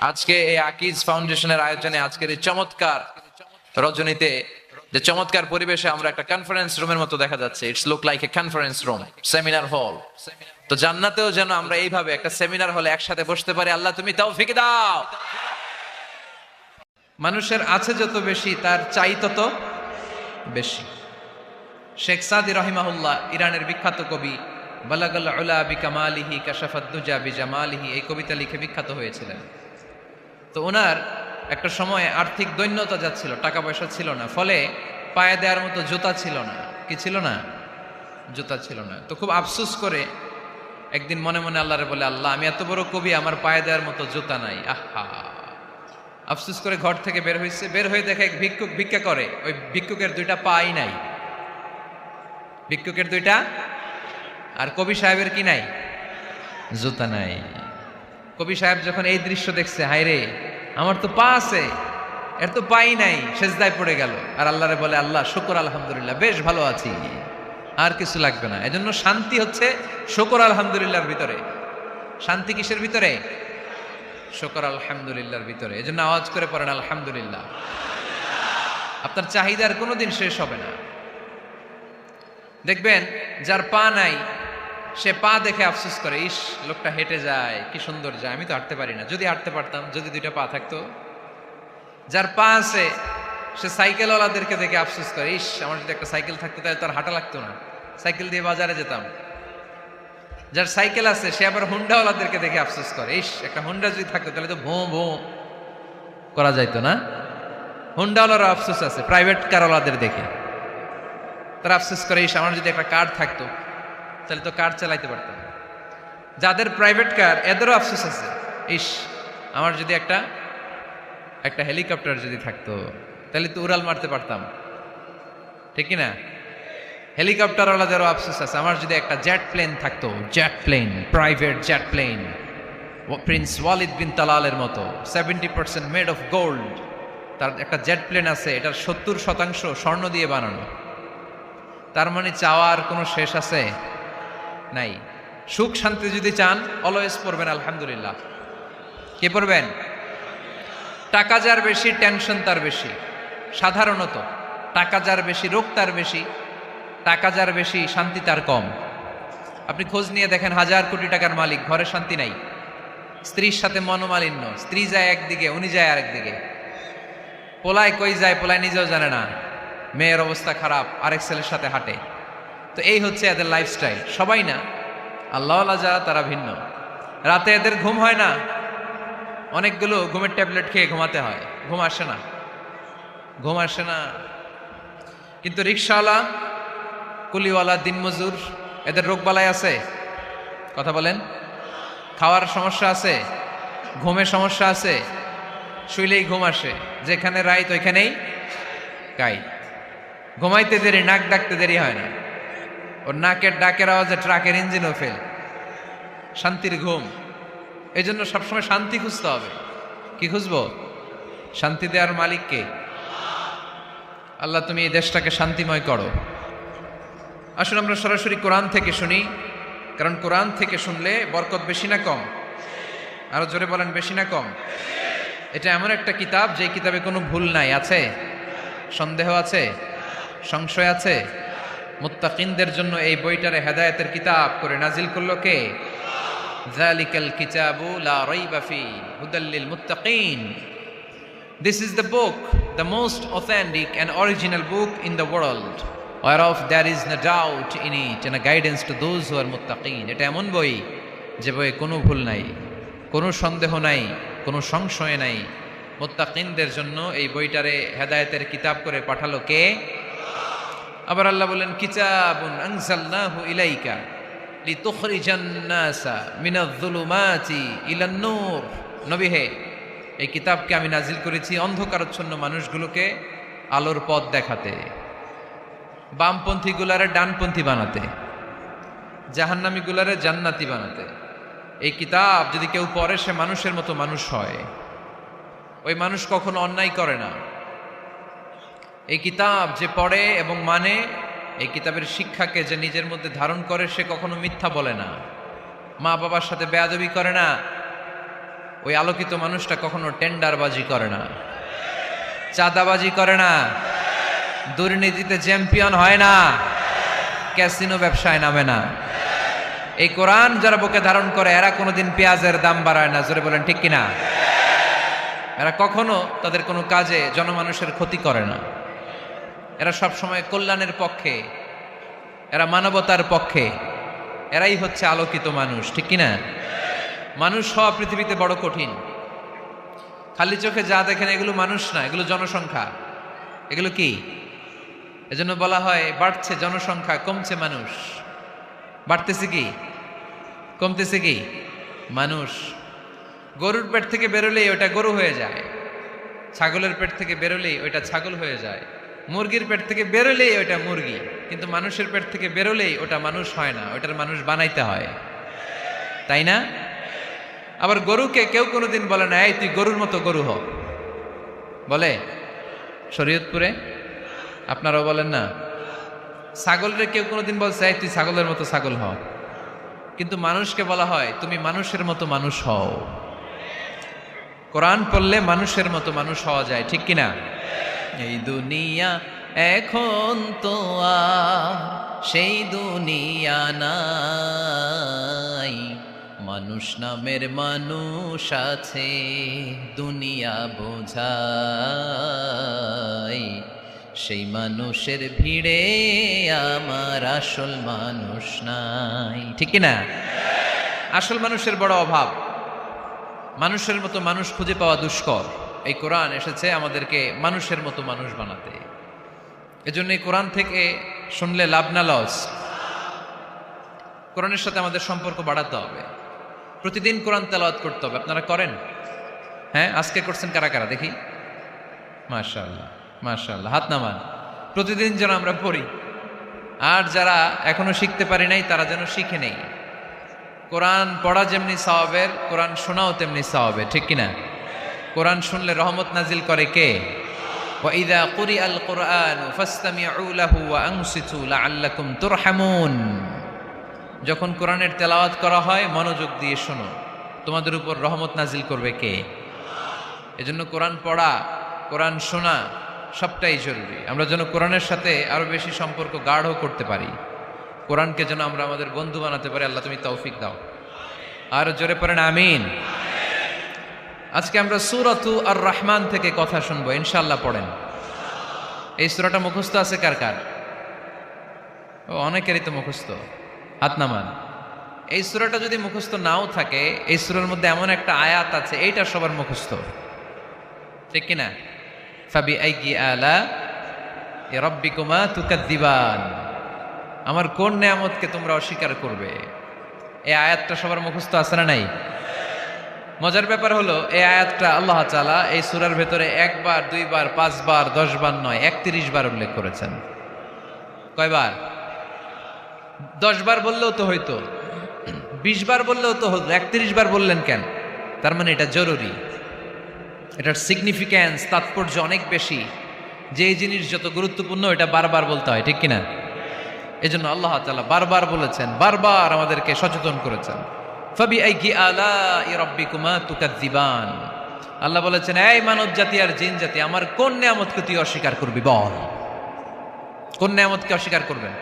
আজকে এই আকিজ ফাউন্ডেশনের আয়োজনে আজকের এই চমৎকার রজনীতে যে চমৎকার পরিবেশে আমরা একটা কনফারেন্স রুমের মতো দেখা যাচ্ছে, it's look like a conference room, seminar hall. তো জান্নাতেও যেন আমরা এইভাবে একটা সেমিনার হলে একসাথে বসতে পারি। আল্লাহ তুমি তৌফিক দাও। মানুষের আছে যত বেশি তার চাই তত বেশি। শেখ সাদি রহিমাহুল্লাহ, ইরানের বিখ্যাত কবি, বালাগাল উলা বিকামালিহি কাশাফাদ দুজা বিজামালিহি, এই কবিতা লিখে বিখ্যাত হয়েছিলেন। তো ওনার একটা সময় আর্থিক দৈন্যতা যাচ্ছিল, টাকা পয়সা ছিল না, ফলে পায়ে দেওয়ার মতো জুতা ছিল না। কি ছিল না? জুতা ছিল না। তো খুব আফসোস করে একদিন মনে মনে আল্লাহরে বলে, আল্লাহ আমি এত বড় কবি, আমার পায়ে দেওয়ার মতো জুতা নাই। আহা, আফসোস করে ঘর থেকে বের হয়েছে। বের হয়ে দেখে এক ভিক্ষুক ভিক্ষা করে। ওই ভিক্ষুকের দুইটা পাই নাই, ভিক্ষুকের দুইটা, আর কবি সাহেবের কি নাই? জুতা নাই। কবি সাহেব যখন এই দৃশ্য দেখছে, হায় রে আমার তো পা আছে, এর তো পাই নাই, সেজদায় পড়ে গেল। আর আল্লাহরে বলে, আল্লাহ শুকর আলহামদুলিল্লাহ, বেশ ভালো আছি, আর কিছু লাগবে না। এজন্য শান্তি হচ্ছে শুকর আলহামদুলিল্লাহর ভিতরে। শান্তি কিসের ভিতরে? শুকর আলহামদুলিল্লাহর ভিতরে। এজন্য আওয়াজ করে পড়েন আলহামদুলিল্লাহ। আপনার চাহিদার কোনোদিন শেষ হবে না। দেখবেন যার পা নাই, সে পা দেখে আফসোস করে, ইস লোকটা হেঁটে যায়, কি সুন্দর যায়, আমি তো হাঁটতে পারি না, যদি হাঁটতে পারতাম, যদি দুইটা পা থাকতো। যার পা আছে সে সাইকেলওয়ালাদেরকে দেখে আফসোস করে, ইস আমার যদি একটা সাইকেল থাকতো তাহলে তার হাঁটা লাগতো না, সাইকেল দিয়ে বাজারে যেতাম। যার সাইকেল আছে সে আবার হুন্ডাওয়ালাদেরকে দেখে আফসোস করে, ইস একটা হুন্ডা যদি থাকতো তাহলে তো ভোঁ ভোঁ করা যাইতো না। হুন্ডাওয়ালারও আফসোস আছে প্রাইভেট কারওয়ালাদের দেখে, তারা আফসোস করে, ইস আমার যদি একটা কার থাকতো তাহলে তো কার চালাইতে পারতাম। যাদের প্রাইভেট কার এদেরও আফসোস আছে, ইস আমার যদি একটা হেলিকপ্টার যদি থাকতো তাহলে তো উড়াল মারতে পারতাম, ঠিক কি না? হেলিকপ্টারওয়ালাদেরও আফসোস আছে, আমার যদি একটা জেট প্লেন থাকতো, jet plane, private jet plane, prince Walid bin তালালের মতো 70% মেড অফ গোল্ড, তার একটা জেট প্লেন আছে, এটার 70% স্বর্ণ দিয়ে বানানো। তার মানে চাওয়ার কোনো শেষ আছে? নাই। সুখ শান্তি যদি চান অলওয়েজ পড়বেন আলহামদুলিল্লাহ। কে পড়বেন? টাকা যার বেশি টেনশন তার বেশি। সাধারণত টাকা যার বেশি রোগ তার বেশি, টাকা যার বেশি শান্তি তার কম। আপনি খোঁজ নিয়ে দেখেন, 1000 কোটি টাকার মালিক, ঘরে শান্তি নাই, স্ত্রীর সাথে মনোমালিন্য, স্ত্রী যায় একদিকে, উনি যায় আরেকদিকে, পোলায় কই যায় পোলায় নিজেও জানে না, মেয়ের অবস্থা খারাপ, আরেক ছেলের সাথে হাঁটে। তো এই হচ্ছে এদের লাইফস্টাইল। সবাই না, আল্লাহওয়ালা যারা তারা ভিন্ন। রাতে এদের ঘুম হয় না, অনেকগুলো ঘুমের ট্যাবলেট খেয়ে ঘুমাতে হয়, ঘুম আসে না, ঘুম আসে না। কিন্তু রিক্সাওয়ালা, কুলিওয়ালা, দিনমজুর, এদের রোগবালাই আছে? কথা বলেন। খাওয়ার সমস্যা আছে, ঘুমের সমস্যা আছে, শুইলেই ঘুম আসে, যেখানে রাইত ওইখানেই গাই। ঘুমাইতে দেরি, নাক ডাকতে দেরি হয় না, ওর নাকের ডাকের আওয়াজে ট্রাকের ইঞ্জিনও ফেল। শান্তির ঘুম। এই জন্য সবসময় শান্তি খুঁজতে হবে। কি খুঁজবো? শান্তি দেওয়ার মালিককে। আল্লাহ তুমি এই দেশটাকে শান্তিময় করো। আসুন আমরা সরাসরি কোরআন থেকে শুনি, কারণ কোরআন থেকে শুনলে বরকত বেশি না কম? আরো জোরে বলেন, বেশি না কম? এটা এমন একটা কিতাব যে কিতাবে কোনো ভুল নাই। আছে? সন্দেহ আছে? সংশয় আছে? মুত্তাকিনদের জন্য এই বইটারে হেদায়েতের কিতাব করে নাজিল করলো কে? যালিকাল কিতাবু লা রাইবা ফি হুদাল লিল মুত্তাকিন। This is the book, the most authentic and original book in the world, whereof there is no doubt in it, and a guidance to those who are muttaqin. এটা এমন বই যে বইয়ে কোনো ভুল নাই, কোনো সন্দেহ নাই, কোনো সংশয় নাই। মুত্তাকিনদের জন্য এই বইটারে হেদায়েতের কিতাব করে পাঠালো কে? আবার আল্লাহ বলেন, কিতাবুন আনজালনাহু ইলাইকা লিতুখরিজান নাসা মিনাজ-যুলুমাতি ইলান নূর। নবী হে, এই কিতাবকে আমি নাজিল করেছি অন্ধকারাচ্ছন্ন মানুষগুলোকে আলোর পথ দেখাতে, বামপন্থী গুলারে ডানপন্থী বানাতে, জাহান্নামী গুলারে জান্নাতি বানাতে। এই কিতাব যদি কেউ পড়ে সে মানুষের মতো মানুষ হয়, ওই মানুষ কখনো অন্যায় করে না। এই কিতাব যে পড়ে এবং মানে, এই কিতাবের শিক্ষাকে যে নিজের মধ্যে ধারণ করে, সে কখনো মিথ্যা বলে না, মা বাবার সাথে বেয়াদবি করে না, ওই আলোকিত মানুষটা কখনো টেন্ডারবাজি করে না, চাঁদাবাজি করে না, দুর্নীতিতে চ্যাম্পিয়ন হয় না, ক্যাসিনো ব্যবসায় নামে না। এই কোরআন যারা বুকে ধারণ করে এরা কোনোদিন পেঁয়াজের দাম বাড়ায় না, জোরে বলেন ঠিক কিনা? এরা কখনো তাদের কোনো কাজে জনমানুষের ক্ষতি করে না, এরা সব সময় কল্যাণের পক্ষে, এরা মানবতার পক্ষে, এরাই হচ্ছে আলোকিত মানুষ, ঠিক কিনা? মানুষ হওয়া পৃথিবীতে বড় কঠিন। খালি চোখে যা দেখেন এগুলো মানুষ না, এগুলো জনসংখ্যা। এগুলো কি? এজন্য বলা হয় বাড়ছে জনসংখ্যা, কমছে মানুষ। বাড়তেছে কি, কমতেছে কি? মানুষ। গরুর পেট থেকে বেরোলেই ওটা গরু হয়ে যায়, ছাগলের পেট থেকে বেরোলেই ওইটা ছাগল হয়ে যায়, মুরগির পেট থেকে বেরোলেই ওইটা মুরগি। কিন্তু মানুষের পেট থেকে বেরোলেই ওটা মানুষ হয় না, ওটার মানুষ বানাইতে হয়, তাই না? আবার গরুকে কেউ কোনোদিন বলে না এই তুই গরুর মতো গরু হ, বলে শরীয়তপুরে? আপনারাও বলেন না? ছাগলরে কেউ কোনোদিন বলছে এই তুই ছাগলের মতো ছাগল হ, কিন্তু মানুষকে বলা হয় তুমি মানুষের মতো মানুষ হও। কোরআন পড়লে মানুষের মতো মানুষ হওয়া যায়, ঠিক কিনা? এই দুনিয়া এখন তো আর সেই দুনিয়া নাই, মানুষ নামের মানুষ আছে দুনিয়া বোঝাই, সেই মানুষের ভিড়ে আমার আসল মানুষ নাই, ঠিক কিনা? আসল মানুষের বড় অভাব, মানুষের মতো মানুষ খুঁজে পাওয়া দুষ্কর। এই কোরআন এসেছে আমাদেরকে মানুষের মতো মানুষ বানাতে। এজন্য এই কোরআন থেকে শুনলে লাভ না লস? কোরআনের সাথে আমাদের সম্পর্ক বাড়াতে হবে, প্রতিদিন কোরআন তেলাওয়াত করতে হবে। আপনারা করেন? হ্যাঁ, আজকে করছেন কারা কারা দেখি? মাশাআল্লাহ মাশাআল্লাহ, হাত নামান। প্রতিদিন যেন আমরা পড়ি, আর যারা এখনো শিখতে পারি নাই তারা যেন শিখে নেই। কোরআন পড়া যেমনি সওয়াবের, কোরআন শোনাও তেমনি সওয়াবের, ঠিক কিনা? কোরআন শুনলে রহমত নাজিল করে কে? ওয়া ইযা কুরিআল কুরআনু ফাসতামিউ লাহু ওয়া আনসিতু লাআল্লাকুম তুরহামুন। যখন কোরআনের তেলাওয়াত করা হয় মনোযোগ দিয়ে শোনো, তোমাদের উপর রহমত নাজিল করবে কে? এজন্য কোরআন পড়া, কোরআন শোনা সবটাই জরুরি। আমরা যেন কোরআনের সাথে আরো বেশি সম্পর্ক গাঢ় করতে পারি, কোরআনকে যেন আমরা আমাদের বন্ধু বানাতে পারি। আল্লাহ তুমি তৌফিক দাও। আর জোরে পড়েন আমিন। আজকে আমরা সূরাতু আর রহমান থেকে কথা শুনবো ইনশাআল্লাহ। পড়েন। এই সূরাটা মুখস্থ আছে কার কার? ও, অনেকেরই তো মুখস্থ, হাত নামান। এই সূরাটা যদি মুখস্থ নাও থাকে, এই সূরার মধ্যে এমন একটা আয়াত আছে এইটা সবার মুখস্থ, ঠিক কিনা? ফাবি আইয়ি আলা রাব্বিকুমা তুকাদ্দিবান, আমার কোন নেয়ামতকে তোমরা অস্বীকার করবে। এই আয়াতটা সবার মুখস্থ আছে না নাই? মজার ব্যাপার হলো এই আয়াতটা আল্লাহ তাআলা এই সূরার ভেতরে একবার, দুইবার, 5 বার, 10 বার নয়, 31 বার উল্লেখ করেছেন। কয়বার? 10 বার বললেও তো হইতো, 20 বার বললেও তো হতো, 31 বার বললেন কেন? তার মানে এটা জরুরি, এটার সিগনিফিক্যান্স, তাৎপর্য অনেক বেশি। যে জিনিস যত গুরুত্বপূর্ণ এটা বারবার বলতে হয়, ঠিক কিনা? এজন্য আল্লাহ তাআলা বারবার বলেছেন, বারবার আমাদেরকে সচেতন করেছেন। ফাবি আইয়ি আলাই রাব্বিকুমা তুকাদ্দিবান। আল্লাহ বলেছেন, এই মানব জাতি আর জিন জাতি, আমার কোন নিয়ামতকে তুই অস্বীকার করবি বল? কোন নিয়ামতকে অস্বীকার করবেন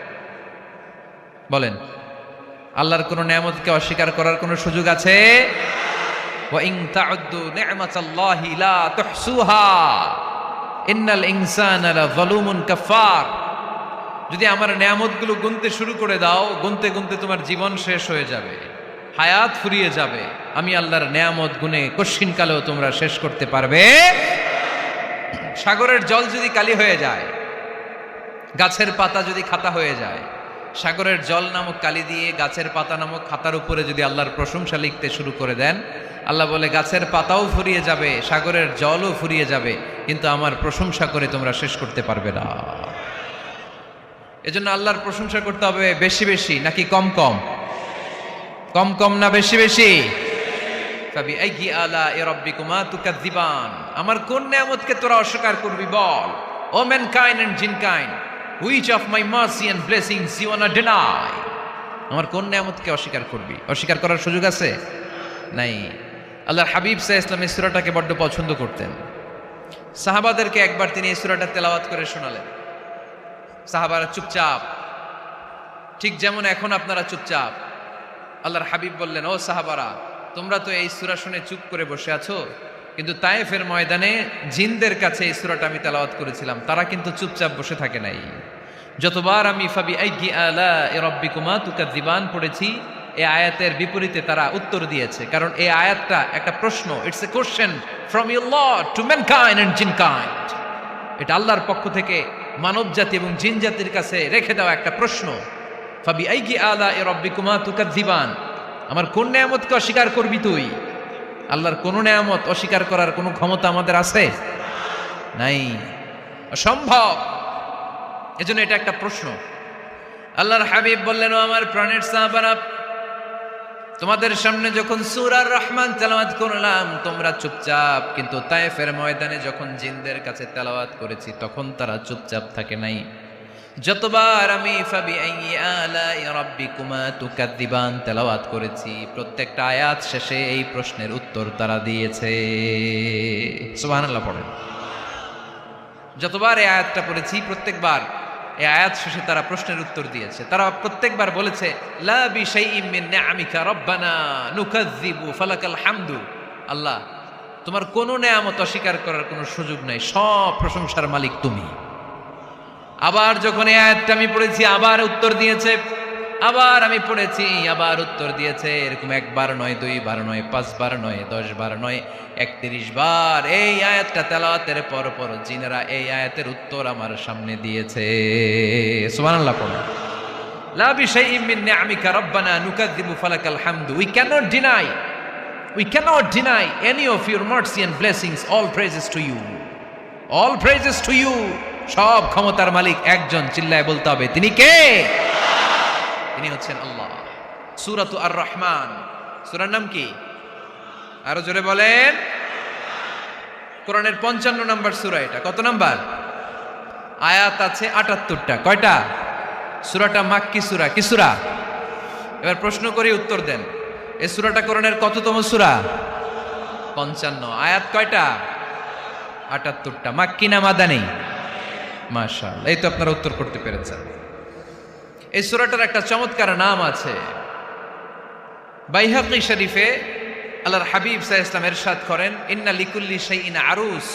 বলেন? আল্লাহর কোন নিয়ামতকে অস্বীকার করার কোন সুযোগ আছে? ওয়া ইন তাউদ্দু নি'মাতাল্লাহি লা তুহসুহা ইন্নাল ইনসানা লাযালুমুন কাফার। যদি আমার নিয়ামতগুলো গুনতে শুরু করে দাও, গুনতে গুনতে তোমার জীবন শেষ হয়ে যাবে, হায়াত ফুরিয়ে যাবে। আমি আল্লাহর নিয়ামত গুনে কশিন কালেও তোমরা শেষ করতে পারবে। সাগরের জল যদি কালি হয়ে যায়, গাছের পাতা যদি খাতা হয়ে যায়, সাগরের জল নামক কালি দিয়ে গাছের পাতা নামক খাতার উপরে যদি আল্লাহর প্রশংসা লিখতে শুরু করে দেন, আল্লাহ বলে গাছের পাতাও ফুরিয়ে যাবে, সাগরের জলও ফুরিয়ে যাবে, কিন্তু আমার প্রশংসা করে তোমরা শেষ করতে পারবে না। এজন্য আল্লাহর প্রশংসা করতে হবে বেশি বেশি নাকি কম কম? কম কম না বেশি বেশি? ফাবি আইয়ি আলাই রাব্বিকুমা তুকাদ্দিবান, আমার কোন নিয়ামতকে তোরা অস্বীকার করবি বল? O mankind and jinnkind, which of my mercy and blessings you wanna deny? আমার কোন নিয়ামতকে অস্বীকার করবি? অস্বীকার করার সুযোগ আছে? নাই। আল্লাহর হাবিব সাল্লাল্লাহু আলাইহি ওয়াসাল্লাম এই সূরাটাকে বড্ড পছন্দ করতেন। সাহাবাদেরকে একবার তিনি এই সূরাটা তেলাওয়াত করে শোনালেন। সাহাবারা চুপচাপ, ঠিক যেমন এখন আপনারা চুপচাপ। আল্লাহর হাবিব বললেন, ও সাহাবারা, তোমরা তো এই সূরা শুনে চুপ করে বসে আছো, কিন্তু তায়েফের ময়দানে জিনদের কাছে এই সূরাটা আমি তেলাওয়াত করেছিলাম, তারা কিন্তু চুপচাপ বসে থাকে নাই। যতবার আমি ফাবি আইয়ি আলা'i রাব্বিকুমা তুকাযযিবান পড়েছি, এই আয়াতের বিপরীতে তারা উত্তর দিয়েছে, কারণ এই আয়াতটা একটা প্রশ্ন। It's a question from your Lord to mankind and jinnkind. এটা আল্লাহর পক্ষ থেকে মানব জাতি এবং জিন জাতির কাছে রেখে দেওয়া একটা প্রশ্ন। ফাবি আইয়ি আলা'i রাব্বিকুমা তুকাযযিবান, আমার কোন নেয়ামতকে অস্বীকার করবি তুই? আল্লাহর কোন নেয়ামত অস্বীকার করার কোনো ক্ষমতা আমাদের আছে? নাই, অসম্ভব। এজন্য এটা একটা প্রশ্ন। আল্লাহর হাবিব বললেন, ও আমার প্রাণের সাহাবারা, তোমাদের সামনে যখন সূরা আর রহমান তেলাওয়াত করলাম তোমরা চুপচাপ, কিন্তু তায়েফের ময়দানে যখন জিনদের কাছে তেলাওয়াত করেছি তখন তারা চুপচাপ থাকে নাই। যতবার আমি ফাবি আইয়ি আলা'i রাব্বিকুমা তুকাযযিবান তেলাওয়াত করেছি, প্রত্যেকটা আয়াত শেষে এই প্রশ্নের উত্তর তারা দিয়েছে। সুবহানাল্লাহ পড়েন। যতবার এই আয়াতটা পড়েছি প্রত্যেকবার এই আয়াত শেষে তারা প্রশ্নের উত্তর দিয়েছে। তারা প্রত্যেকবার বলেছে, লা বিশাইইম মিন নিআমিকা রাব্বানা নুকাযযিবু ফালাকাল হামদু। আল্লাহ, তোমার কোনো নেয়ামত অস্বীকার করার কোনো সুযোগ নাই, সব প্রশংসার মালিক তুমি। আবার যখন এই আয়াতটা আমি পড়েছি আবার উত্তর দিয়েছে, আবার আমি পড়েছি আবার উত্তর দিয়েছে। এরকম একবার নয়, দুইবার নয়, 5 বার নয়, 10 বার নয়, 31 বার এই আয়াতটা তেলাওয়াতের পর পর জিনেরা এই আয়াতের উত্তর আমার সামনে দিয়েছে। সুবহানাল্লাহ পড়ুন। লা বিশাইইম মিন নিআমিকা রাব্বানা নুকাযযিবু ফালাকাল হামদু। We cannot deny any of your mercy and blessings. All praises to you. All praises to you. সব ক্ষমতার মালিক একজন, চিল্লায় বলতে হবে, তিনি কে? তিনি হচ্ছেন আল্লাহ। সূরাতু আর রহমান, সূরার নাম কি? আরো জোরে বলেন। কোরআনের 55 নম্বর সূরা এটা। কত নাম্বার? আয়াত আছে 78টা। কয়টা? সূরাটা মাক্কি সূরা। কি সূরা? এবার প্রশ্ন করি, উত্তর দেন। এই সূরাটা কোরআনের কততম সূরা? 55। আয়াত কয়টা? 78টা। মাক্কি না মাদানী? মাশাআল্লাহ, এই তো আপনারা উত্তর করতে পেরেছেন। এই সূরাটার একটা চমৎকার নাম আছে। বাইহাকী শরীফে আল্লাহর হাবিব সাল্লাল্লাহু আলাইহি ওয়াসাল্লাম ইরশাদ করেন, ইন্না লিকুল্লি শাইইন আরুস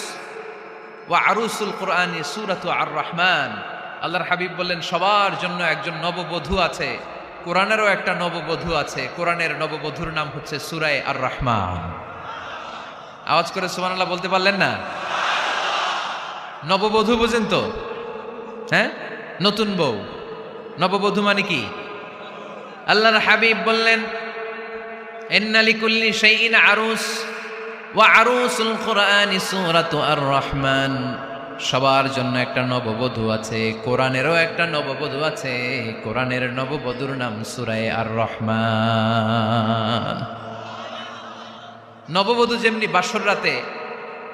ওয়া আরুসুল কুরআনি সূরাতু আর রহমান। আল্লাহর হাবিব বললেন, সবার জন্য একজন নববধূ আছে, কোরআনেরও একটা নববধূ আছে। কোরআনের নববধূর নাম হচ্ছে সূরা আর রহমান। আওয়াজ করে সুবহানাল্লাহ বলতে পারলেন না? নববধূ বুঝেন তো? হ্যাঁ, নতুন বউ। নববধূ মানে কি? আল্লাহর হাবিব বললেন, ইন্না লিকুল্লি শাইইন আরুস ওয়া আরুসুল কুরআনি সূরাতু আর রহমান। সবার জন্য একটা নববধূ আছে, কোরআনেরও একটা নববধূ আছে। কোরআনের নববধূর নাম সূরা আর রহমান। নববধূ যেমনি বাসর রাতে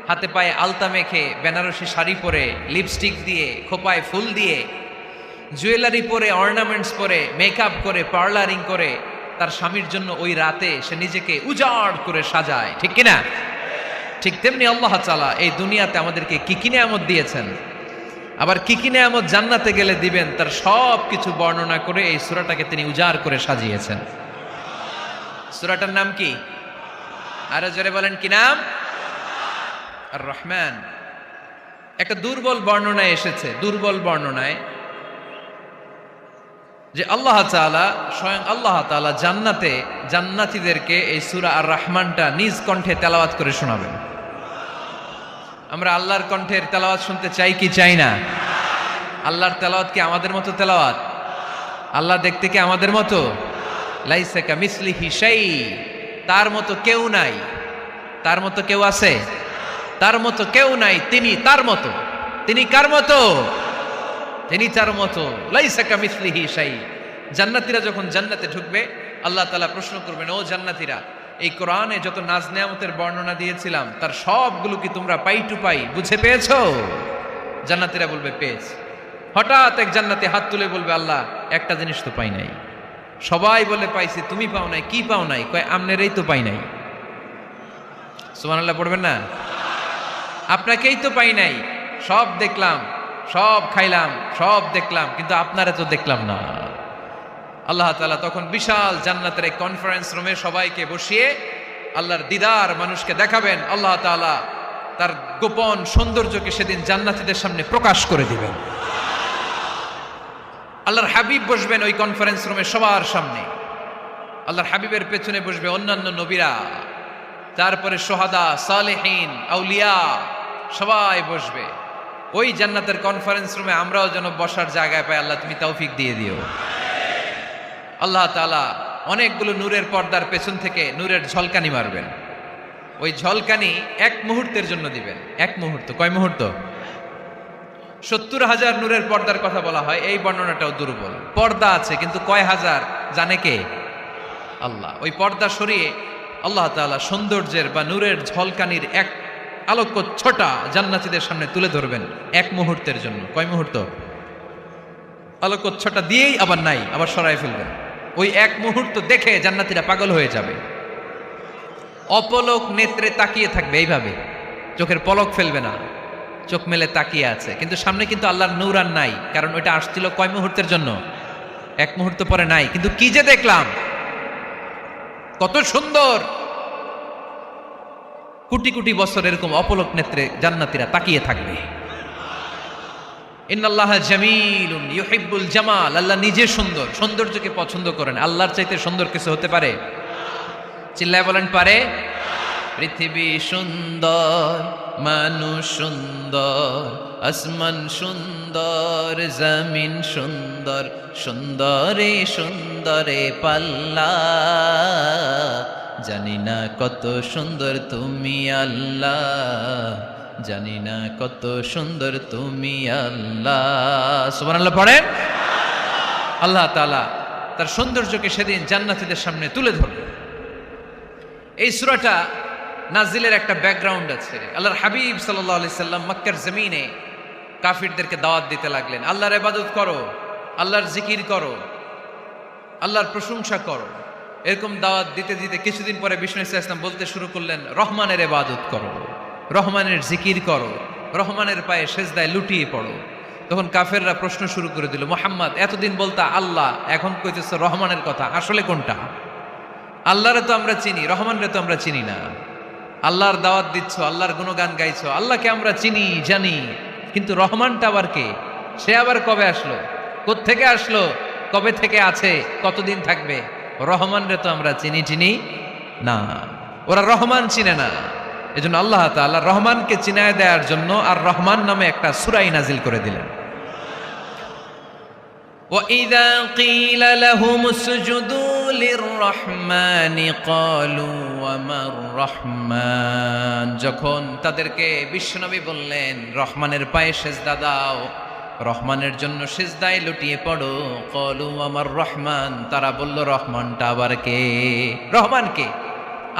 হাতে পায়ে আলতা মেখে, বেনারসি শাড়ি পরে, লিপস্টিক দিয়ে, খোপায় ফুল দিয়ে, জুয়েলারি পরে, অর্নামেন্টস পরে, মেকআপ করে, পার্লারিং করে তার স্বামীর জন্য ওই রাতে সে নিজেকে উজাড় করে সাজায়, ঠিক কিনা? ঠিক তেমনি আল্লাহ তাআলা এই দুনিয়াতে আমাদেরকে কি কি নেয়ামত দিয়েছেন, আবার কি কি নেয়ামত জান্নাতে গেলে দিবেন, তার সব কিছু বর্ণনা করে এই সূরাটাকে তিনি উজাড় করে সাজিয়েছেন। সূরাটার নাম কি? আরো জোরে বলেন, কি নাম? আর রহমান। একটা দুর্বল বর্ণনায় এসেছে, দুর্বল বর্ণনায়, যে আল্লাহ তাআলা, স্বয়ং আল্লাহ তাআলা জান্নাতে জান্নাতীদেরকে এই সূরা আর রহমানটা নিজ কণ্ঠে তেলাওয়াত করে শোনাবেন। আমরা আল্লাহর কণ্ঠের তেলাওয়াত শুনতে চাই কি চাই না? আল্লাহর তেলাওয়াত কি আমাদের মতো তেলাওয়াত? আল্লাহ দেখতে কি আমাদের মতো? লাইসা কামিসলিহি শাই, তার মতো কেউ নাই। তার মতো কেউ আছে? তার মতো কেউ নাই। তিনি তার মতো। তিনি কার মতো? তিনি তার মতো। লাইসা কামিসলিহি শাই। জান্নাতীরা যখন জান্নাতে ঢুকবে, আল্লাহ তাআলা প্রশ্ন করবেন, ও জান্নাতীরা, এই কোরআনে যত নাজ নেয়ামতের বর্ণনা দিয়েছিলাম তার সবগুলো কি তোমরা পাই টু পাই বুঝে পেয়েছো? জান্নাতীরা বলবে পেয়েছি। হঠাৎ এক জান্নাতি হাত তুলে বলবে, আল্লাহ, একটা জিনিস তো পাই নাই। সবাই বলে পাইছি, তুমি পাও নাই। কি পাও নাই? কয়, আমনেরই তো পাই নাই। সুবহানাল্লাহ পড়বেন না? আপনাকেই তো পাই নাই, সব দেখলাম, সব খাইলাম, সব দেখলাম, কিন্তু আপনারা তো দেখলাম না। আল্লাহ তাআলা তখন বিশাল জান্নাতের এক কনফারেন্স রুমে সবাইকে বসিয়ে আল্লাহর দিদার মানুষকে দেখাবেন। আল্লাহ তাআলা তার গোপন সৌন্দর্যকে সেদিন জান্নাতীদের সামনে প্রকাশ করে দিবেন। আল্লাহর হাবিব বসবেন ওই কনফারেন্স রুমে সবার সামনে। আল্লাহর হাবিবের পেছনে বসবে অন্যান্য নবীরা, তারপরে সোহাদা, সালেহীন, আউলিয়া সবাই বসবে। ওই জান্নাতের কনফারেন্স রুমে আমরাও যেন বসার জায়গায় পাই, আল্লাহ তুমি তৌফিক দিয়ে দিও। আল্লাহ তাআলা অনেকগুলো নূরের পর্দার পেছন থেকে নূরের ঝলকানি মারবেন। ওই ঝলকানি এক মুহূর্তের জন্য দিবেন। এক মুহূর্ত, কয় মুহূর্ত? 70,000 নূরের পর্দার কথা বলা হয়, এই বর্ণনাটাও দুর্বল। পর্দা আছে কিন্তু কয় হাজার জানে কে? আল্লাহ। ওই পর্দা সরিয়ে আল্লাহ তাআলা সৌন্দর্যের বা নূরের ঝলকানির এক আলোকচ্ছটা জান্নাতীদের সামনে তুলে ধরবেন এক মুহূর্তের জন্য। কয় মুহূর্ত? আলোকচ্ছটা দিয়েই আবার নাই, আবার সরাই ফেলবেন। ওই এক মুহূর্ত দেখে জান্নাতীরা পাগল হয়ে যাবে, অপলক নেত্রে তাকিয়ে থাকবে এইভাবে, চোখের পলক ফেলবে না, চোখ মেলে তাকিয়ে আছে। কিন্তু সামনে কিন্তু আল্লাহর নূর আর নাই, কারণ ওইটা আসছিল কয় মুহূর্তের জন্য? এক মুহূর্ত পরে নাই। কিন্তু কি যে দেখলাম, কত সুন্দর! কোটি কোটি বছর এরকম অপলক নেত্রে জান্নাতীরা তাকিয়ে থাকবে। ইন্নাল্লাহা জামিলুন ইউহিব্বুল জামাল। আল্লাহ নিজে সুন্দর, সৌন্দর্যকে পছন্দ করেন। আল্লাহর চাইতে সুন্দর কিছু হতে পারে? চিল্লায় বলেন পারে? পৃথিবী সুন্দর, মানুষ সুন্দর, আসমান সুন্দর, জমিন সুন্দর, সুন্দরে সুন্দরে পাল্লা। জানি না কত সুন্দর তুমি আল্লাহ, জানি না কত সুন্দর তুমি আল্লাহ। সুবহানাল্লাহ পড়েন। আল্লাহ তাআলা তার সৌন্দর্যকে সেদিন জান্নাতীদের সামনে তুলে ধরবেন। এই সূরাটা নাজিলের একটা ব্যাকগ্রাউন্ড আছে। আল্লাহর হাবিব সাল্লাল্লাহু আলাইহি সাল্লাম মক্কার জমিনে কাফিরদেরকে দাওয়াত দিতে লাগলেন, আল্লাহর ইবাদত করো, আল্লাহর জিকির করো, আল্লাহর প্রশংসা করো। এরকম দাওয়াত দিতে দিতে কিছুদিন পরে বিষ্ণু সাল্লাল্লাহু আলাইহি ওয়াসাল্লাম বলতে শুরু করলেন, রহমানের ইবাদত করো, রহমানের জিকির করো, রহমানের পায়ে সেজদায় লুটিয়ে পড়ো। তখন কাফেররা প্রশ্ন শুরু করে দিল, মুহাম্মদ এতদিন বলতা আল্লাহ, এখন কইতেছো রহমানের কথা, আসলে কোনটা? আল্লাহরে তো আমরা চিনি, রহমানরে তো আমরা চিনি না। আল্লাহর দাওয়াত দিচ্ছ, আল্লাহর গুণগান গাইছো, আল্লাহকে আমরা চিনি জানি, কিন্তু রহমানটা আবার কে? সে আবার কবে আসলো, কোত্থেকে আসলো, কবে থেকে আছে, কতদিন থাকবে? রহমানরে তো আমরা চিনি না। ওরা রহমান চিনে না। এজন্য আল্লাহ তাআলা রহমানকে চিনায় দেওয়ার জন্য আর রহমান নামে একটা সূরা নাজিল করে দিলেন। وَإِذَا قِيلَ لَهُمُ اسْجُدُوا لِلرَّحْمَنِ قَالُوا وَمَا الرَّحْمَنُ। যখন তাদেরকে বিশ্বনবী বললেন রহমানের পায়ে সেজদা দাও, রহমানের জন্য সেজদায় লুটিয়ে পড়ো, ক্বালু ওয়ামার রহমান, তারা বলল রহমানটা আবার কে? রহমানকে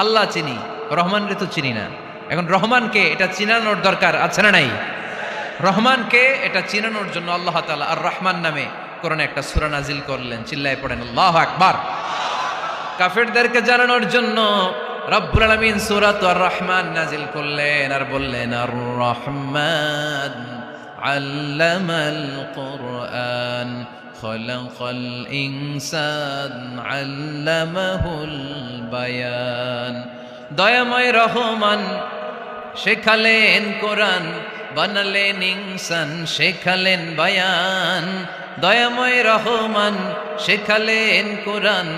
আল্লাহ চিনি, রহমানরে তো চিনি না। এখন রহমানকে এটা চিনানোর দরকার আছে না নাই? রহমানকে এটা চিনানোর জন্য আল্লাহ তাআলা আর রহমান নামে কোরআনে একটা সূরা নাজিল করলেন। চিল্লায় পড়েন আল্লাহু আকবার। কাফেরদেরকে জানানোর জন্য রব্বুল আলামিন সূরাত আর রহমান নাজিল করলেন আর বললেন, আর রহমান আল্লামাল কুরআন খলাকাল ইনসান আল্লামাহুল বায়ান। দয়াময় রহমান শেখালেন কোরআন, বানালেন ইনসান, শেখালেন বায়ান। দয়াময় রহমান শেখালেন কোরআন,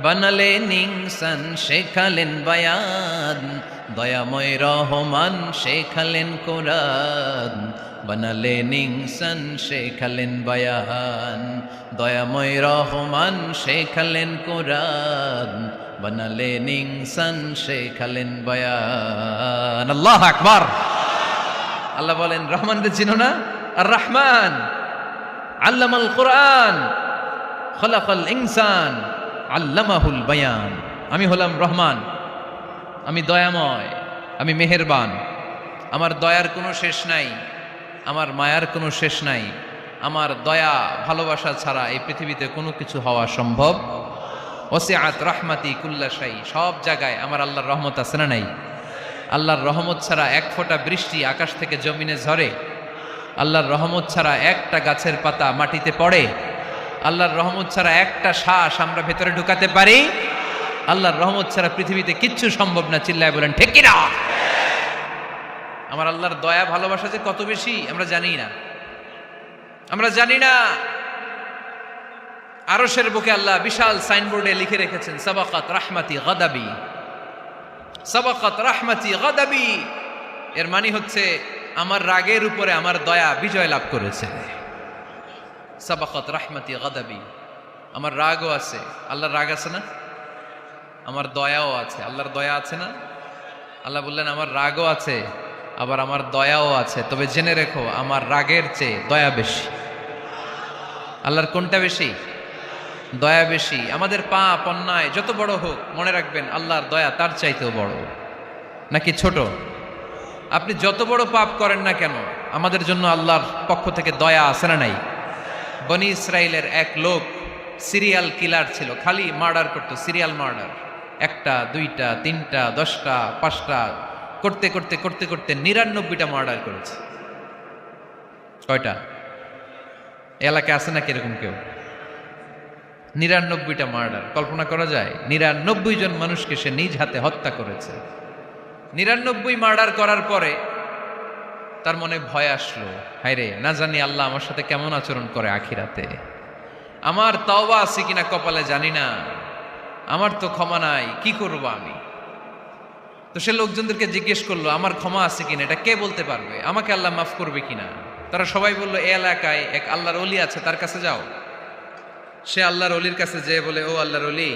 বানালেন ইনসান, শেখালেন বায়ান। দয়াময় রহমান শেখালেন কোরআন, বানালেন ইনসান, শেখালেন বায়ান। দয়াময় রহমান শেখালেন কোরআন, বানালেন ইনসান, শেখালেন বায়ান। আল্লাহু আকবার। আল্লাহ বলেন রহমানকে চিনো না? আর রহমান আল্লামাল কোরআন খলাকাল ইনসান আল্লামাহুল বায়ান। আমি হলাম রহমান, আমি দয়াময়, আমি মেহেরবান। আমার দয়ার কোনো শেষ নাই, আমার মায়ার কোনো শেষ নাই। আমার দয়া ভালোবাসা ছাড়া এই পৃথিবীতে কোনো কিছু হওয়া সম্ভব। ওয়াসিআত রাহমাতি কুল্লা শাই। সব জায়গায় আমার আল্লাহর রহমত আছে না নাই? আল্লাহর রহমত ছাড়া এক ফোঁটা বৃষ্টি আকাশ থেকে জমিনে ঝরে? আল্লাহর রহমত ছাড়া একটা গাছের পাতা মাটিতে পড়ে? আল্লাহর রহমত ছাড়া একটা শ্বাস আমরা ভেতরে ঢুকাতে পারি? আল্লাহর রহমত ছাড়া পৃথিবীতে কিচ্ছু সম্ভব না। চিল্লায় বলেন ঠিক কিনা? আমার আল্লাহর দয়া ভালোবাসা যে কত বেশি আমরা জানি না, আমরা জানি না। আরশের বুকে আল্লাহ বিশাল সাইনবোর্ডে লিখে রেখেছেন সাবাকাত রাহমাতি গাদাবি, সাবাকাত রাহমাতি গাদাবি। এর মানে হচ্ছে আমার রাগের উপরে আমার দয়া বিজয় লাভ করেছে। সাবাকাত রাহমাতি গাদাবি, আমার রাগও আছে, আল্লাহর রাগ আছে না? আমার দয়াও আছে, আল্লাহর দয়া আছে না? আল্লাহ বললেন আমার রাগও আছে, আবার আমার দয়াও আছে। তবে জেনে রেখো আমার রাগের চেয়ে দয়া বেশি। আল্লাহর কোনটা বেশি? দয়া বেশি। আমাদের পাপ অন্যায় যত বড় হোক, মনে রাখবেন আল্লাহর দয়া তার চাইতেও বড়। নাকি ছোট? আপনি যত বড় পাপ করেন না কেন, আমাদের জন্য আল্লাহর পক্ষ থেকে দয়া আছে না নাই? বনি ইসরাইলের এক লোক সিরিয়াল কিলার ছিল, খালি মার্ডার করতো, সিরিয়াল মার্ডার। একটা, দুইটা, তিনটা, 10টা, 5টা করতে করতে করতে করতে 99টা মার্ডার করেছে। কয়টা? এলাকায় আছে নাকি এরকম কেউ? 99টা মার্ডার। কল্পনা করা যায়? 99 জন মানুষকে সে নিজ হাতে হত্যা করেছে। 99 মার্ডার করার পরে তার মনে ভয় আসলো, হায়রে না জানি আল্লাহ আমার সাথে কেমন আচরণ করে আখিরাতে। আমার তওবা আছে কিনা কপালে জানি না, আমার তো ক্ষমা নাই, কি করব আমি? তো সে লোকজনদেরকে জিজ্ঞেস করলো আমার ক্ষমা আছে কিনা, এটা কে বলতে পারবে? আমাকে আল্লাহ মাফ করবে কিনা? তারা সবাই বলল এই এলাকায় এক আল্লাহর ওলি আছে, তার কাছে যাও। সে আল্লাহর ওলির কাছে যেয়ে বলে, ও আল্লাহর ওলি,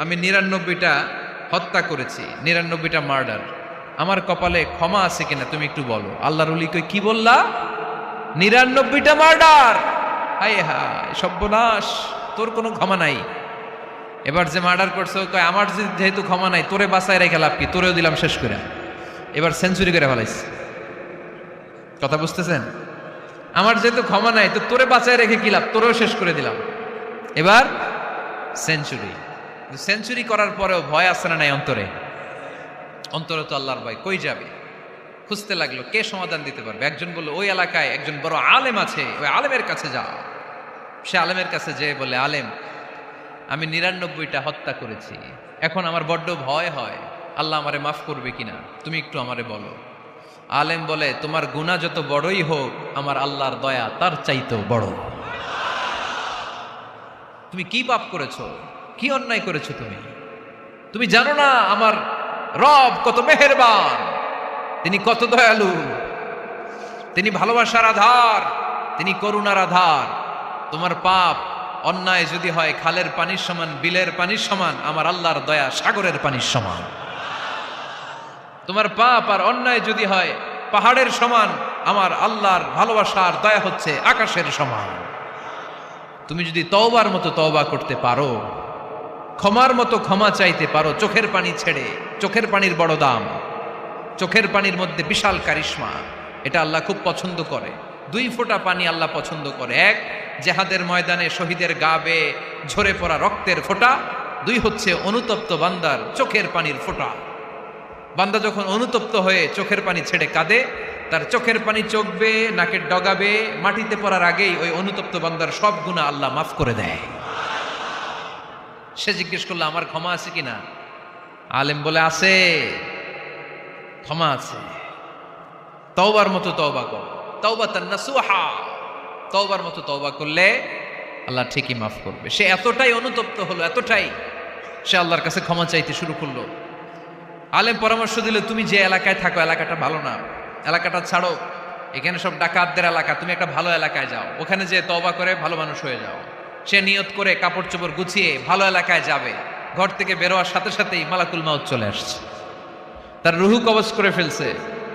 আমি 99টা হত্যা করেছি, 99টা মার্ডার, আমার কপালে ক্ষমা আছে কিনা তুমি একটু বলো। আল্লাহর ওলি কই, কি বললা? 99টা মার্ডার? হায় হায় সর্বনাশ, তোর কোনো ক্ষমা নাই। এবার যে মার্ডার করছে কয় আমার যেহেতু ক্ষমা নাই, তোরে বাঁচায় রেখে লাভ কি, তোরেও দিলাম শেষ করে। এবার সেঞ্চুরি করে ফেলাইছে। কথা বুঝতেছেন? আমার যেহেতু ক্ষমা নাই, তো তোরে বাঁচায় রেখে কি লাভ, তোরেও শেষ করে দিলাম। এবার সেঞ্চুরি। সেঞ্চুরি করার পরেও ভয় আসে না নাই অন্তরে? অন্তরে তো আল্লাহর ভয়। কই যাবে? খুঁজতে লাগলো কে সমাধান দিতে পারবে। একজন বলল ওই এলাকায় একজন বড় আলেম আছে, ওই আলেমের কাছে যা। সে আলেমের কাছে যেয়ে বলে, আলেম আমি 99টা হত্যা করেছি, এখন আমার বড্ড ভয় হয়, আল্লাহ আমারে মাফ করবে কিনা, তুমি একটু আমারে বলো। আলেম বলে, তোমার গুনাহ যত বড়ই হোক, আমার আল্লাহর দয়া তার চাইতেও বড়। তুমি কি পাপ করেছো, কি অন্যায় করেছো তুমি? তুমি জানো না আমার রব কত মেহেরবান, তিনি কত দয়ালু, তিনি ভালোবাসার আধার, তিনি করুণার আধার। তোমার পাপ অন্যায় যদি হয় খালের পানির সমান, বিলের পানির সমান, আমার আল্লাহর দয়া সাগরের পানির সমান। তোমার পাপ আর অন্যায় যদি হয় পাহাড়ের সমান, আমার আল্লাহর ভালোবাসার দয়া হচ্ছে আকাশের সমান। তুমি যদি তওবার মতো তওবা করতে পারো, ক্ষমার মতো ক্ষমা চাইতে পারো, চোখের পানি ছেড়ে, চোখের পানির বড় দাম, চোখের পানির মধ্যে বিশাল কারিশমা, এটা আল্লাহ খুব পছন্দ করে। 2 ফোঁটা পানি আল্লাহ পছন্দ করে। 1 জেহাদের ময়দানে শহীদের গা বেয়ে ঝরে পড়া রক্তের ফোঁটা, 2 হচ্ছে অনুতপ্ত বান্দার চোখের পানির ফোঁটা। বান্দা যখন অনুতপ্ত হয়ে চোখের পানি ছেড়ে কাঁদে, তার চোখের পানি চোখ বেয়ে নাকের ডগা বেয়ে মাটিতে পড়ার আগেই ওই অনুতপ্ত বান্দার সব গুনাহ আল্লাহ মাফ করে দেয়। সে জিজ্ঞেস করলো আমার ক্ষমা আছে কিনা? আলেম বলে আছে, ক্ষমা আছে। তওবার মতো তওবা কর, তাওবাতান নাসুহা, তওবার মতো তওবা করলে আল্লাহ ঠিকই মাফ করবে। সে এতটাই অনুতপ্ত হলো, এতটাই, সে আল্লাহর কাছে ক্ষমা চাইতে শুরু করলো। আলেম পরামর্শ দিল, তুমি যে এলাকায় থাকো এলাকাটা ভালো না, এলাকাটা ছাড়ো, এখানে সব ডাকাতদের এলাকা, তুমি একটা ভালো এলাকায় যাও, ওখানে যে তওবা করে ভালো মানুষ হয়ে যাও। সে নিয়ত করে কাপড় চোপড় গুছিয়ে ভালো এলাকায় যাবে। ঘর থেকে বেরোয়ার সাথে সাথেই মালাকুল মাউত চলে আসছে, তার রুহু কবজ করে ফেলছে।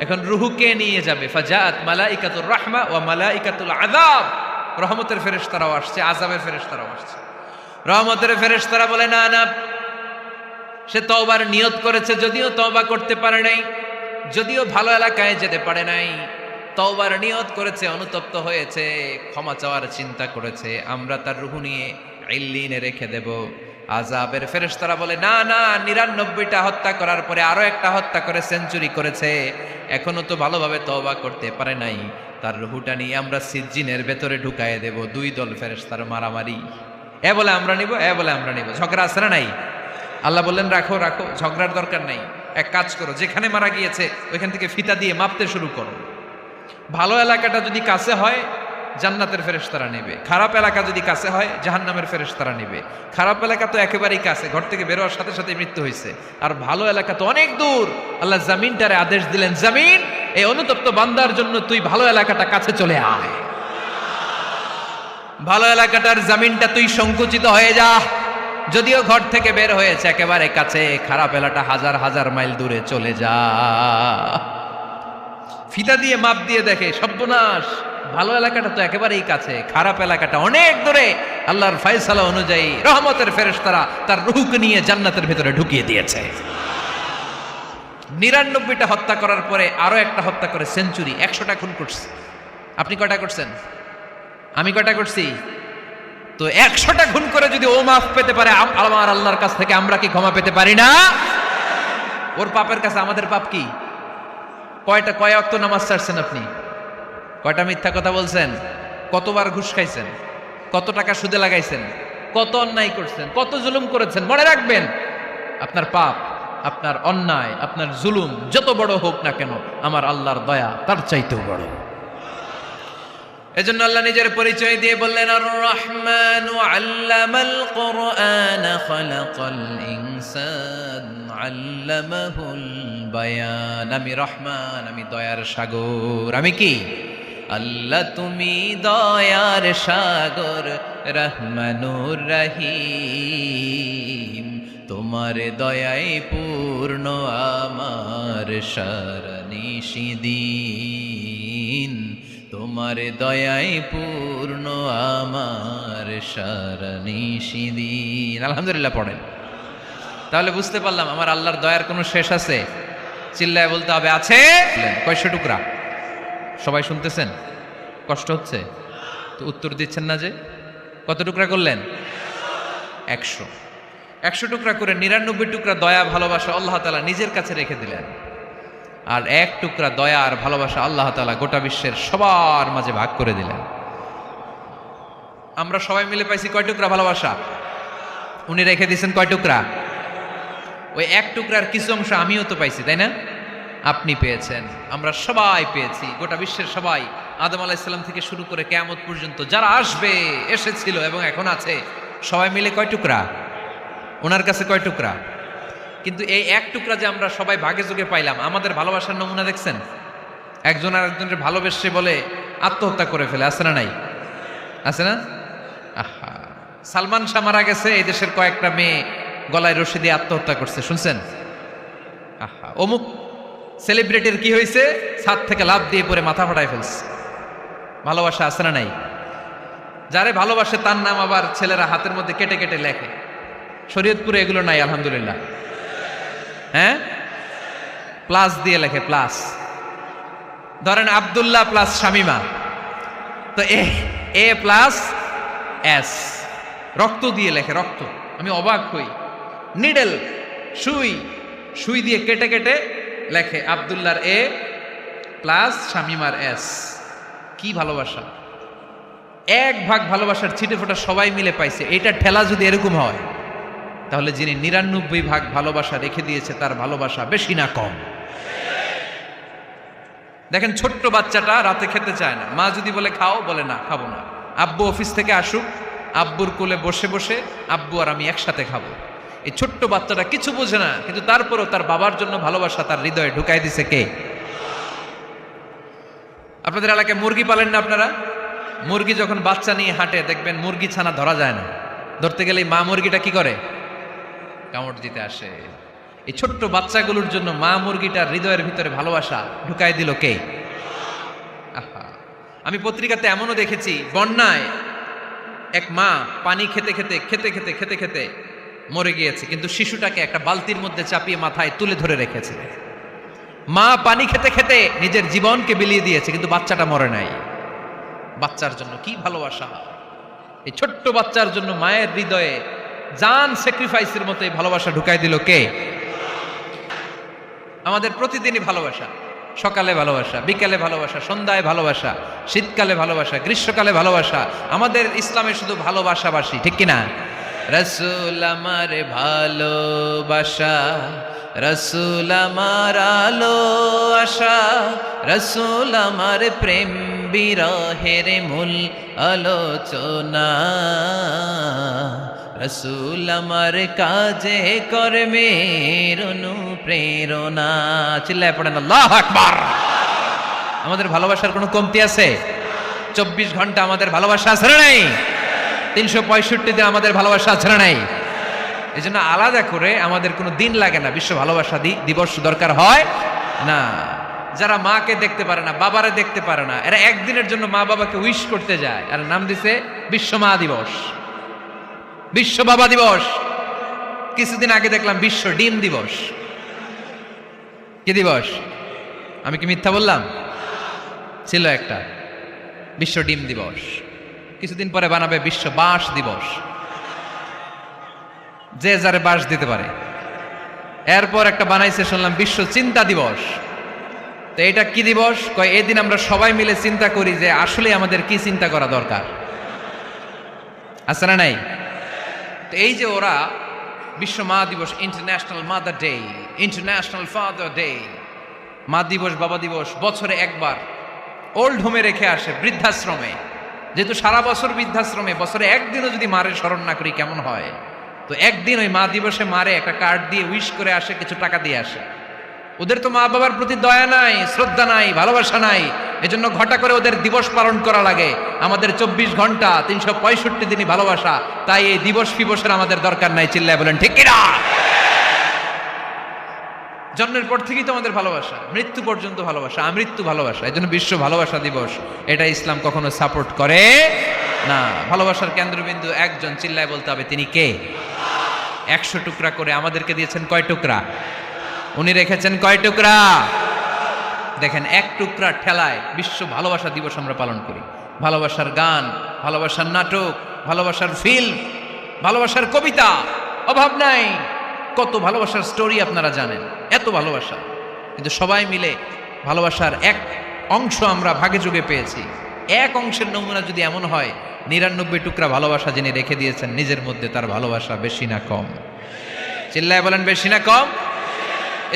এখন রুহু কে নিয়ে যাবে? ফাজাআত মালাইকাতুর রাহমা ওয়া মালাইকাতুল আযাব, রহমতের ফেরেশতারাও আসছে, আযাবের ফেরেশতারাও আসছে। রহমতের ফেরেশতারা বলে না না, সে তওবার নিয়ত করেছে, যদিও তওবা করতে পারে নাই, যদিও ভালো এলাকায় যেতে পারে নাই, তওবার নিয়ত করেছে, অনুতপ্ত হয়েছে, ক্ষমা চাওয়ার চিন্তা করেছে, আমরা তার রুহু নিয়ে ইল্লিনে রেখে দেব। আযাবের ফেরেশতারা বলে, না না, 99টা হত্যা করার পরে আরো একটা হত্যা করে সেঞ্চুরি করেছে, এখনো তো ভালোভাবে তওবা করতে পারে নাই, তার রুহুটা নিয়ে আমরা সিজ্জিনের ভেতরে ঢুকায়ে দেব। দুই দল ফেরেশতার মারামারি, এ বলে আমরা নিব, এ বলে আমরা নিব। ঝগড়া আছে না নাই? আল্লাহ বললেন রাখো রাখো, ঝগড়ার দরকার নাই। এক কাজ করো, যেখানে মারা গিয়েছে ওইখান থেকে ফিতা দিয়ে মাপতে শুরু করো। ভালো এলাকাটা যদি কাছে হয় জান্নাতের ফেরেশতারা নেবে, খারাপ এলাকা যদি কাছে হয় জাহান্নামের ফেরেশতারা নেবে। খারাপ এলাকা তো একেবারেই কাছে, ঘর থেকে বের হওয়ার সাথে সাথে মৃত্যু হয়েছে। আর ভালো এলাকা তো অনেক দূর। আল্লাহ জামিনটারে আদেশ দিলেন, জামিন, এই অনুতপ্ত বান্দার জন্য তুই ভালো এলাকাটা কাছে চলে আয়। ভালো এলাকাটার জামিনটা তুই সংকুচিত হয়ে যা। যদিও ঘর থেকে বের হয়েছে একেবারে কাছে, খারাপ এলাকাটা হাজার হাজার মাইল দূরে চলে যা। ফিতা দিয়ে মাপ দিয়ে দেখে, সর্বনাশ, ভালো এলাকাটা তো একেবারেই কাছে, খারাপ এলাকাটা অনেক দূরে। আল্লাহর ফয়সালা অনুযায়ী রহমতের ফেরেশতারা তার রূহকে নিয়ে জান্নাতের ভিতরে ঢুকিয়ে দিয়েছে। 99টা হত্যা করার পরে আরো একটা হত্যা করে সেঞ্চুরি, 100টা খুন করছে। আপনি কয়টা করছেন? আমি কয়টা করছি? তো 100টা খুন করে যদি ও মাফ পেতে পারে আমার আল্লাহর কাছ থেকে, আমরা কি ক্ষমা পেতে পারি না? ওর পাপের কাছে আমাদের পাপ কি? কয় ওয়াক্ত নামাজ ছাড়ছেন আপনি? কয়টা মিথ্যা কথা বলছেন? কতবার ঘুষ খাইছেন? কত টাকা সুদে লাগাইছেন? কত অন্যায় করছেন? কত জুলুম করেছেন? মনে রাখবেন, আপনার পাপ, আপনার অন্যায়, আপনার জুলুম যত বড় হোক না কেন, আমার আল্লাহর দয়া তার চাইতেও বড়। এজন্য আল্লাহ নিজের পরিচয় দিয়ে বললেন, আর রহমানু আল্লামাল কুরআন খালাকাল ইনসান আল্লামাহুল বায়ান। আমি রহমান, আমি দয়ার সাগর। আমি কি? আল্লাহ তুমি দয়ার সাগর, রহমানুর রহিম। তোমার দয়ায় পূর্ণ আমার সারানিশিদিন। তোমার দয়ায় পূর্ণ আমার সারানিশিদিন। আলহামদুলিল্লাহ পড়েন। তাহলে বুঝতে পারলাম আমার আল্লাহর দয়ার কোনো শেষ আছে? চিল্লায় বলতে হবে, আছে। কয়শো টুকরা? সবাই শুনতেছেন? কষ্ট হচ্ছে তো উত্তর দিচ্ছেন না যে? কত টুকরা করলেন? 100। 100 টুকরা করে 99 টুকরা দয়া ভালোবাসা আল্লাহ তাআলা নিজের কাছে রেখে দিলেন। আর 1 টুকরা দয়া আর ভালোবাসা আল্লাহ তাআলা গোটা বিশ্বের সবার মাঝে ভাগ করে দিলেন। আমরা সবাই মিলে পাইছি কয় টুকরা ভালোবাসা? উনি রেখে দিয়েছেন কয় টুকরা? ওই 1 টুকরার কিছু অংশ আমিও তো পাইছি, তাই না? আপনি পেয়েছেন, আমরা সবাই পেয়েছি, গোটা বিশ্বের সবাই, আদম আলাইহিস সালাম থেকে শুরু করে কিয়ামত পর্যন্ত যারা আসবে, এসেছিল এবং এখন আছে, সবাই মিলে কয় টুকরা? ওনার কাছে কয় টুকরা? কিন্তু এই 1 টুকরা যে আমরা সবাই ভাগে যোগে পাইলাম, আমাদের ভালোবাসার নমুনা দেখছেন? একজন আর একজনের ভালোবেসে বলে আত্মহত্যা করে ফেলে, আছে না নাই? আছে না? আহা, সালমান শাহ মারা গেছে, এই দেশের কয়েকটা মেয়ে গলায় রশি দিয়ে আত্মহত্যা করছে, শুনছেন? আহা, অমুক সেলিব্রিটির কি হয়েছে, ছাদ থেকে লাফ দিয়ে পরে মাথা ফাটায় ফেলছে। ভালোবাসা আছে না নাই? যারে ভালোবাসে তার নাম আবার ছেলেরা হাতের মধ্যে কেটে কেটে লেখে। শরীয়তপুরে এগুলো নাই, আলহামদুলিল্লাহ। হ্যাঁ, প্লাস দিয়ে লেখে, প্লাস। ধরেন আব্দুল্লাহ প্লাস শামিমা, তো এ প্লাস এস, রক্ত দিয়ে লেখে, রক্ত। আমি অবাক হই, নিডেল, সুই দিয়ে কেটে কেটে লেখে আব্দুল্লাহর এ প্লাস শামিমার এস। কি ভালোবাসা! 1 ভাগ ভালোবাসার ছিটে ফোটা সবাই মিলে পাইছে। এটা ঠেলা যদি এরকম হয়, তাহলে যিনি 99 ভাগ ভালোবাসা রেখে দিয়েছে তার ভালোবাসা বেশি না কম? দেখেন, ছোট্ট বাচ্চাটা রাতে খেতে চায় না, মা যদি বলে খাও, বলে না, খাবো না। আব্বু অফিস থেকে আসুক, আব্বুর কোলে বসে বসে আব্বু আর আমি একসাথে খাবো। এই ছোট্ট বাচ্চাটা কিছু বোঝে না, কিন্তু তারপরও তার বাবার জন্য ভালোবাসা তার হৃদয়ে ঢুকাই দিছে কে? আপনাদের এলাকায় মুরগি পালেন না আপনারা? মুরগি যখন বাচ্চা নিয়ে হাঁটে, দেখবেন মুরগি ছানা ধরা যায় না, ধরতে গেলে মা মুরগিটা কি করে? কামড় দিতে আসে। এই ছোট্ট বাচ্চাগুলোর জন্য মা মুরগিটার হৃদয়ের ভিতরে ভালোবাসা ঢুকাই দিল কে? আহা, আমি পত্রিকাতে এমনও দেখেছি, বন্যায় এক মা পানি খেতে খেতে খেতে খেতে খেতে খেতে মরে গিয়েছে, কিন্তু শিশুটাকে একটা বালতির মধ্যে চাপিয়ে মাথায় তুলে ধরে রেখেছে। মা পানি খেতে খেতে নিজের জীবনকে বিলিয়ে দিয়েছে, কিন্তু বাচ্চাটা মরে নাই। বাচ্চার জন্য কি ভালোবাসা! এই ছোট্ট বাচ্চার জন্য মায়ের হৃদয়ে জান স্যাক্রিফাইসের মতো এই ভালোবাসা ঢুকাই দিল কে? আমাদের প্রতিদিনই ভালোবাসা, সকালে ভালোবাসা, বিকালে ভালোবাসা, সন্ধ্যায় ভালোবাসা, শীতকালে ভালোবাসা, গ্রীষ্মকালে ভালোবাসা। আমাদের ইসলামে শুধু ভালোবাসাবাসী, ঠিক কিনা? রাসূল আমার ভালোবাসা, রাসূল আমার আলো আশা, রাসূল আমার প্রেম বিরহের মূল আলোচনা, রাসূল আমার কাজে কর্মের অনুপ্রেরণা। চিল্লায় পড়েন আল্লাহু আকবার। আমাদের ভালোবাসার কোনো কমতি আছে? 24 ঘন্টা আমাদের ভালোবাসা আছে না নাই? 365 দিন আমাদের ভালোবাসা আছে না নাই? এই জন্য আলাদা করে আমাদের কোনো দিন লাগে না, বিশ্ব ভালোবাসা দিবস দরকার হয় না। যারা মাকে দেখতে পারে না, বাবারে দেখতে পারে না, এরা একদিনের জন্য মা বাবাকে উইশ করতে যায়, আর নাম দিছে বিশ্ব মা দিবস, বিশ্ব বাবা দিবস। কিছুদিন আগে দেখলাম বিশ্ব ডিম দিবস। কি দিবস? আমি কি মিথ্যা বললাম? ছিল একটা বিশ্ব ডিম দিবস। কিছুদিন পরে বানাবে বিশ্ব বাঁশ দিবস, যে যারে বাঁশ দিতে পারে। এরপর একটা বানাইছে শুনলাম বিশ্ব চিন্তা দিবস। তো এটা কি দিবস? কয় এদিন আমরা সবাই মিলে চিন্তা করি যে আসলে আমাদের কি চিন্তা করা দরকার, আছে না নাই? তো এই যে ওরা বিশ্ব মা দিবস, international mother day, international father day, মা দিবস, বাবা দিবস বছরে একবার ওল্ড হোমে রেখে আসে, বৃদ্ধাশ্রমে। যেহেতু সারা বছর বৃদ্ধাশ্রমে, বছরে একদিনও যদি মারের স্মরণ না করি কেমন হয়? তো একদিন ওই মা দিবসে মারে একটা কার্ড দিয়ে উইশ করে আসে, কিছু টাকা দিয়ে আসে। ওদের তো মা বাবার প্রতি দয়া নাই, শ্রদ্ধা নাই, ভালোবাসা নাই, এজন্য ঘটা করে ওদের দিবস পালন করা লাগে। আমাদের 24 ঘন্টা 365 দিনই ভালোবাসা, তাই এই দিবস ফিবসের আমাদের দরকার নাই। চিল্লায় বলেন ঠিক কিনা? জন্মের পর থেকেই তো আমাদের ভালোবাসা, মৃত্যু পর্যন্ত ভালোবাসা, আমৃত্যু ভালোবাসা। এই জন্য বিশ্ব ভালোবাসা দিবস, এটা ইসলাম কখনো সাপোর্ট করে না। ভালোবাসার কেন্দ্রবিন্দু একজন, চিল্লায় বলতে হবে তিনি কে? 100 টুকরা করে আমাদেরকে দিয়েছেন কয় টুকরা? উনি রেখেছেন কয় টুকরা? দেখেন, এক টুকরার ঠেলায় বিশ্ব ভালোবাসা দিবস আমরা পালন করি। ভালোবাসার গান, ভালোবাসার নাটক, ভালোবাসার ফিল্ম, ভালোবাসার কবিতা, অভাব নাই। কত ভালোবাসার স্টোরি আপনারা জানেন, এত ভালোবাসা। কিন্তু সবাই মিলে ভালোবাসার এক অংশ আমরা ভাগে যোগে পেয়েছি। এক অংশের নমুনা যদি এমন হয়, 99 টুকরা ভালোবাসা যিনি রেখে দিয়েছেন নিজের মধ্যে, তার ভালোবাসা বেশি না কম? চিল্লায় বলেন বেশি না কম?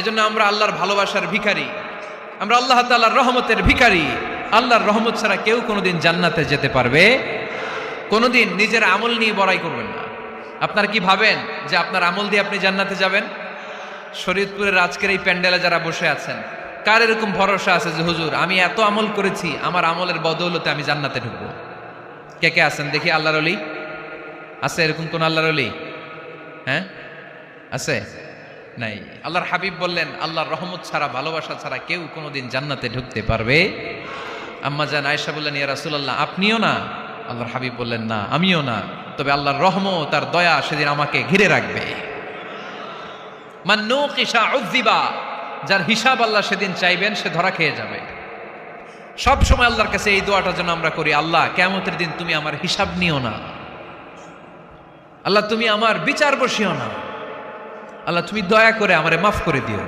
এজন্য আমরা আল্লাহর ভালোবাসার ভিখারি, আমরা আল্লাহ তাআলার রহমতের ভিখারি। আল্লাহর রহমত ছাড়া কেউ কোনোদিন জান্নাতে যেতে পারবে? কোনোদিন নিজের আমল নিয়ে বড়াই করবেন না। আপনার কি ভাবেন যে আপনার আমল দিয়ে আপনি জান্নাতে যাবেন? শরীয়তপুরের আজকের এই প্যান্ডেলে যারা বসে আছেন, কার এরকম ভরসা আছে যে হুজুর আমি এত আমল করেছি, আমার আমলের বদৌলতে আমি জান্নাতে ঢুকবো? কে কে আছেন দেখি আল্লাহর ওলি? আছে এরকম কোন আল্লাহর ওলি? হ্যাঁ, আছে? নাই। আল্লাহর হাবিব বললেন আল্লাহর রহমত ছাড়া, ভালোবাসা ছাড়া কেউ কোনোদিন জান্নাতে ঢুকতে পারবে? আম্মা জান আয়েশা বললেন, ইয়া রাসূলুল্লাহ আপনিও না? আল্লাহর হাবিব বললেন, না আমিও না, তবে আল্লাহর রহমত আর দয়া সেদিন আমাকে ঘিরে রাখবে। মান নুকিশা উযিবা, যার হিসাব আল্লাহ সেদিন চাইবেন সে ধরা খেয়ে যাবে। সব সময় আল্লাহর কাছে এই দোয়াটা যেন আমরা করি, আল্লাহ কিয়ামতের দিন তুমি আমার হিসাব নিও না, আল্লাহ তুমি আমার বিচার বসিও না, আল্লাহ তুমি দয়া করে আমারে মাফ করে দিও।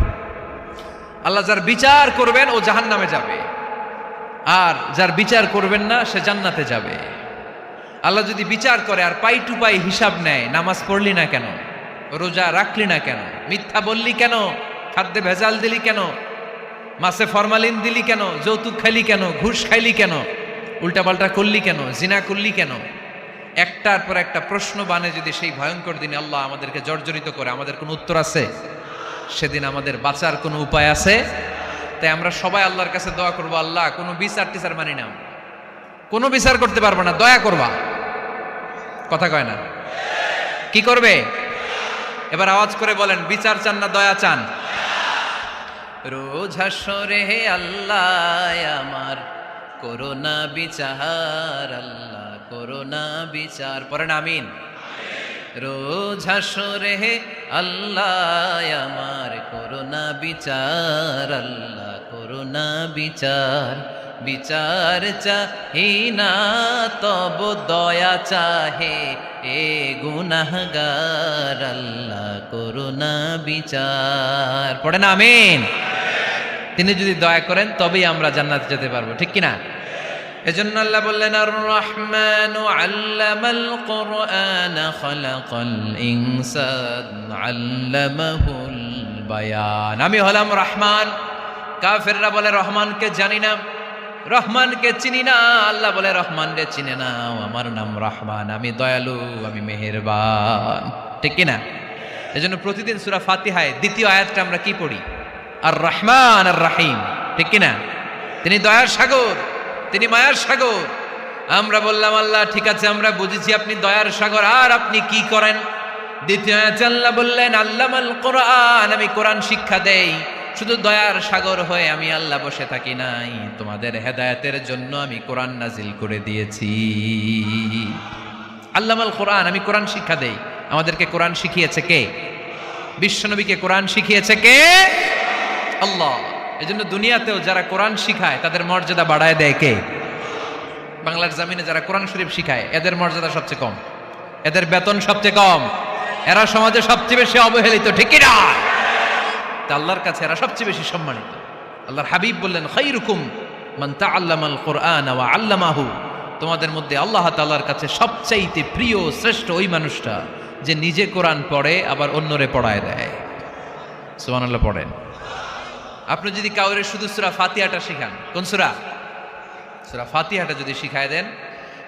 আল্লাহ যার বিচার করবেন ও জাহান্নামে যাবে, আর যার বিচার করবেন না সে জান্নাতে যাবে। আল্লাহ যদি বিচার করে আর পাই টু পাই হিসাব নেয়, নামাজ পড়লি না কেন, রোজা রাখলি না কেন, মিথ্যা বললি কেন, খাদ্যে ভেজাল দিলি কেন, মাছে ফরমালিন দিলি কেন, যৌতুক খাইলি কেন, ঘুষ খাইলি কেন, উল্টাপাল্টা করলি কেন, জিনা করলি কেন, একটার পর একটা প্রশ্ন বানে যদি সেই ভয়ঙ্কর দিনে আল্লাহ আমাদেরকে জর্জরিত করে, আমাদের কোনো উত্তর আছে? সেদিন আমাদের বাঁচার কোনো উপায় আছে? তাই আমরা সবাই আল্লাহর কাছে দোয়া করবো, আল্লাহ কোনো বিচার টিচার মানি না, কোনো বিচার করতে পারবো না, দয়া করবা। কথা কয় না? কি করবে? এবার আওয়াজ করে বলেন, বিচার চান না দয়া চান? রোজ হাসরে হে আল্লাহ আমার করোনা বিচার, আল্লাহ করোনা বিচার। পড়েন আমিন। রোজ হাসরে আল্লাহ আমার করুণা বিচার, আল্লাহ করুণা বিচার, বিচার চাহি না তব দয়া চাহে এ গুনাহগার, আল্লাহ করুণা বিচার। পড়ে না আমিন। তিনি যদি দয়া করেন তবেই আমরা জান্নাতে যেতে পারবো, ঠিক কিনা? এজন্য আল্লাহ বললেন আর রহমানু আল্লামাল কুরআন খালাকাল ইনসান আল্লামাহুল বায়ান। আমি হলাম রহমান। কাফেররা বলে রহমানকে জানি না, রহমানকে চিনি না। আল্লাহ বলে রহমানকে চিনে না, আমার নাম রহমান, আমি দয়ালু, আমি মেহেরবান, ঠিক কিনা? এজন্য প্রতিদিন সূরা ফাতিহায় দ্বিতীয় আয়াতটা আমরা কি পড়ি? আর রহমান আর রাহিম, ঠিক কিনা? তিনি দয়ার সাগর, তিনি মায়ার সাগর। আমরা বললাম আল্লাহ ঠিক আছে, আমরা বুঝেছি আপনি দয়ার সাগর, আর আপনি কি করেন? দ্বিতীয় আয়াতে আল্লাহ বললেন আল্লামাল কোরআন, আমি কোরআন শিক্ষা দেই। শুধু দয়ার সাগর হয়ে আমি আল্লাহ বসে থাকি নাই, তোমাদের হেদায়েতের জন্য আমি কোরআন নাজিল করে দিয়েছি। আল্লামাল কোরআন, আমি কোরআন শিক্ষা দেই। আমাদেরকে কোরআন শিখিয়েছে কে? বিশ্বনবীকে কোরআন শিখিয়েছে কে? আল্লাহ। এজন্য দুনিয়াতেও যারা কোরআন শিখায় তাদের মর্যাদা বাড়ায় দেয় কে? বাংলার জমিনে যারা কোরআন শরীফ শিখায় এদের মর্যাদা সবচেয়ে কম, এদের বেতন সবচেয়ে কম, এরা সমাজে সবচেয়ে বেশি অবহেলিত, ঠিক কিনা? তা আল্লাহর কাছে এরা সবচেয়ে বেশি সম্মানিত। আল্লাহর হাবিব বললেন খায়রুকুম মান তাআল্লামাল কুরআন ওয়া আল্লামাহু, তোমাদের মধ্যে আল্লাহ তাআলার কাছে সবচাইতে প্রিয় শ্রেষ্ঠ ওই মানুষটা যে নিজে কোরআন পড়ে আবার অন্যরে পড়ায় দেয়। সুবহানাল্লাহ পড়েন। আপনি যদি কাউরে শুধু সূরা ফাতিহাটা শিখান, কোন সূরা? সূরা ফাতিহাটা যদি শিখায় দেন,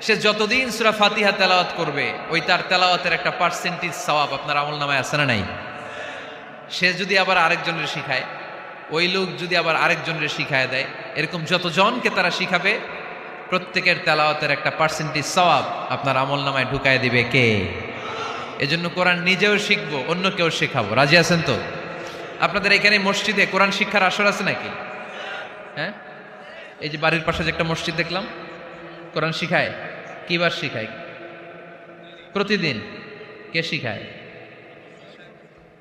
সে যতদিন সূরা ফাতিহা তেলাওয়াত করবে ওই তার তেলাওয়াতের একটা পার্সেন্টেজ সওয়াব আপনার আমলনামায় আছে না নাই? সে যদি আবার আরেকজনের শিখায়, ওই লোক যদি আবার আরেকজনের শিখায় দেয়, এরকম যতজনকে তারা শিখাবে প্রত্যেকের তেলাওয়াতের একটা পার্সেন্টেজ সওয়াব আপনার আমলনামায় ঢুকায় দিবে কে? এজন্য কোরআন নিজেও শিখবো, অন্যকেও শেখাবো। রাজি আছেন তো? আপনাদের এখানে মসজিদে কোরআন শিক্ষার আসর আছে নাকি? হ্যাঁ, এই যে বাড়ির পাশে যে একটা মসজিদ দেখলাম, কোরআন শিখায়। কিবার শিখায়? প্রতিদিন। কে শিখায়?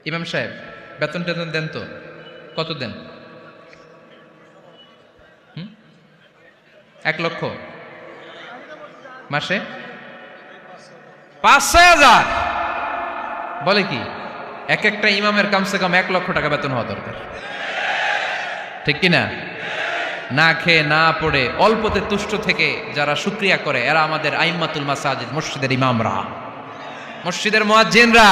ইমাম সাহেব। বেতন টেতন দেন তো? কত দেন? 1 লক্ষ মাসে? 5-6 হাজার? বলে কি? এক একটা ইমামের কমসে কম 1 লক্ষ টাকা বেতন হওয়া দরকার, ঠিক কিনা? না খেয়ে না পড়ে অল্পতে তুষ্ট থেকে যারা শুকরিয়া করে এরা আমাদের আইম্মাতুল মাসাজিদ, মসজিদের ইমামরা, মসজিদের মুয়াজ্জিনরা।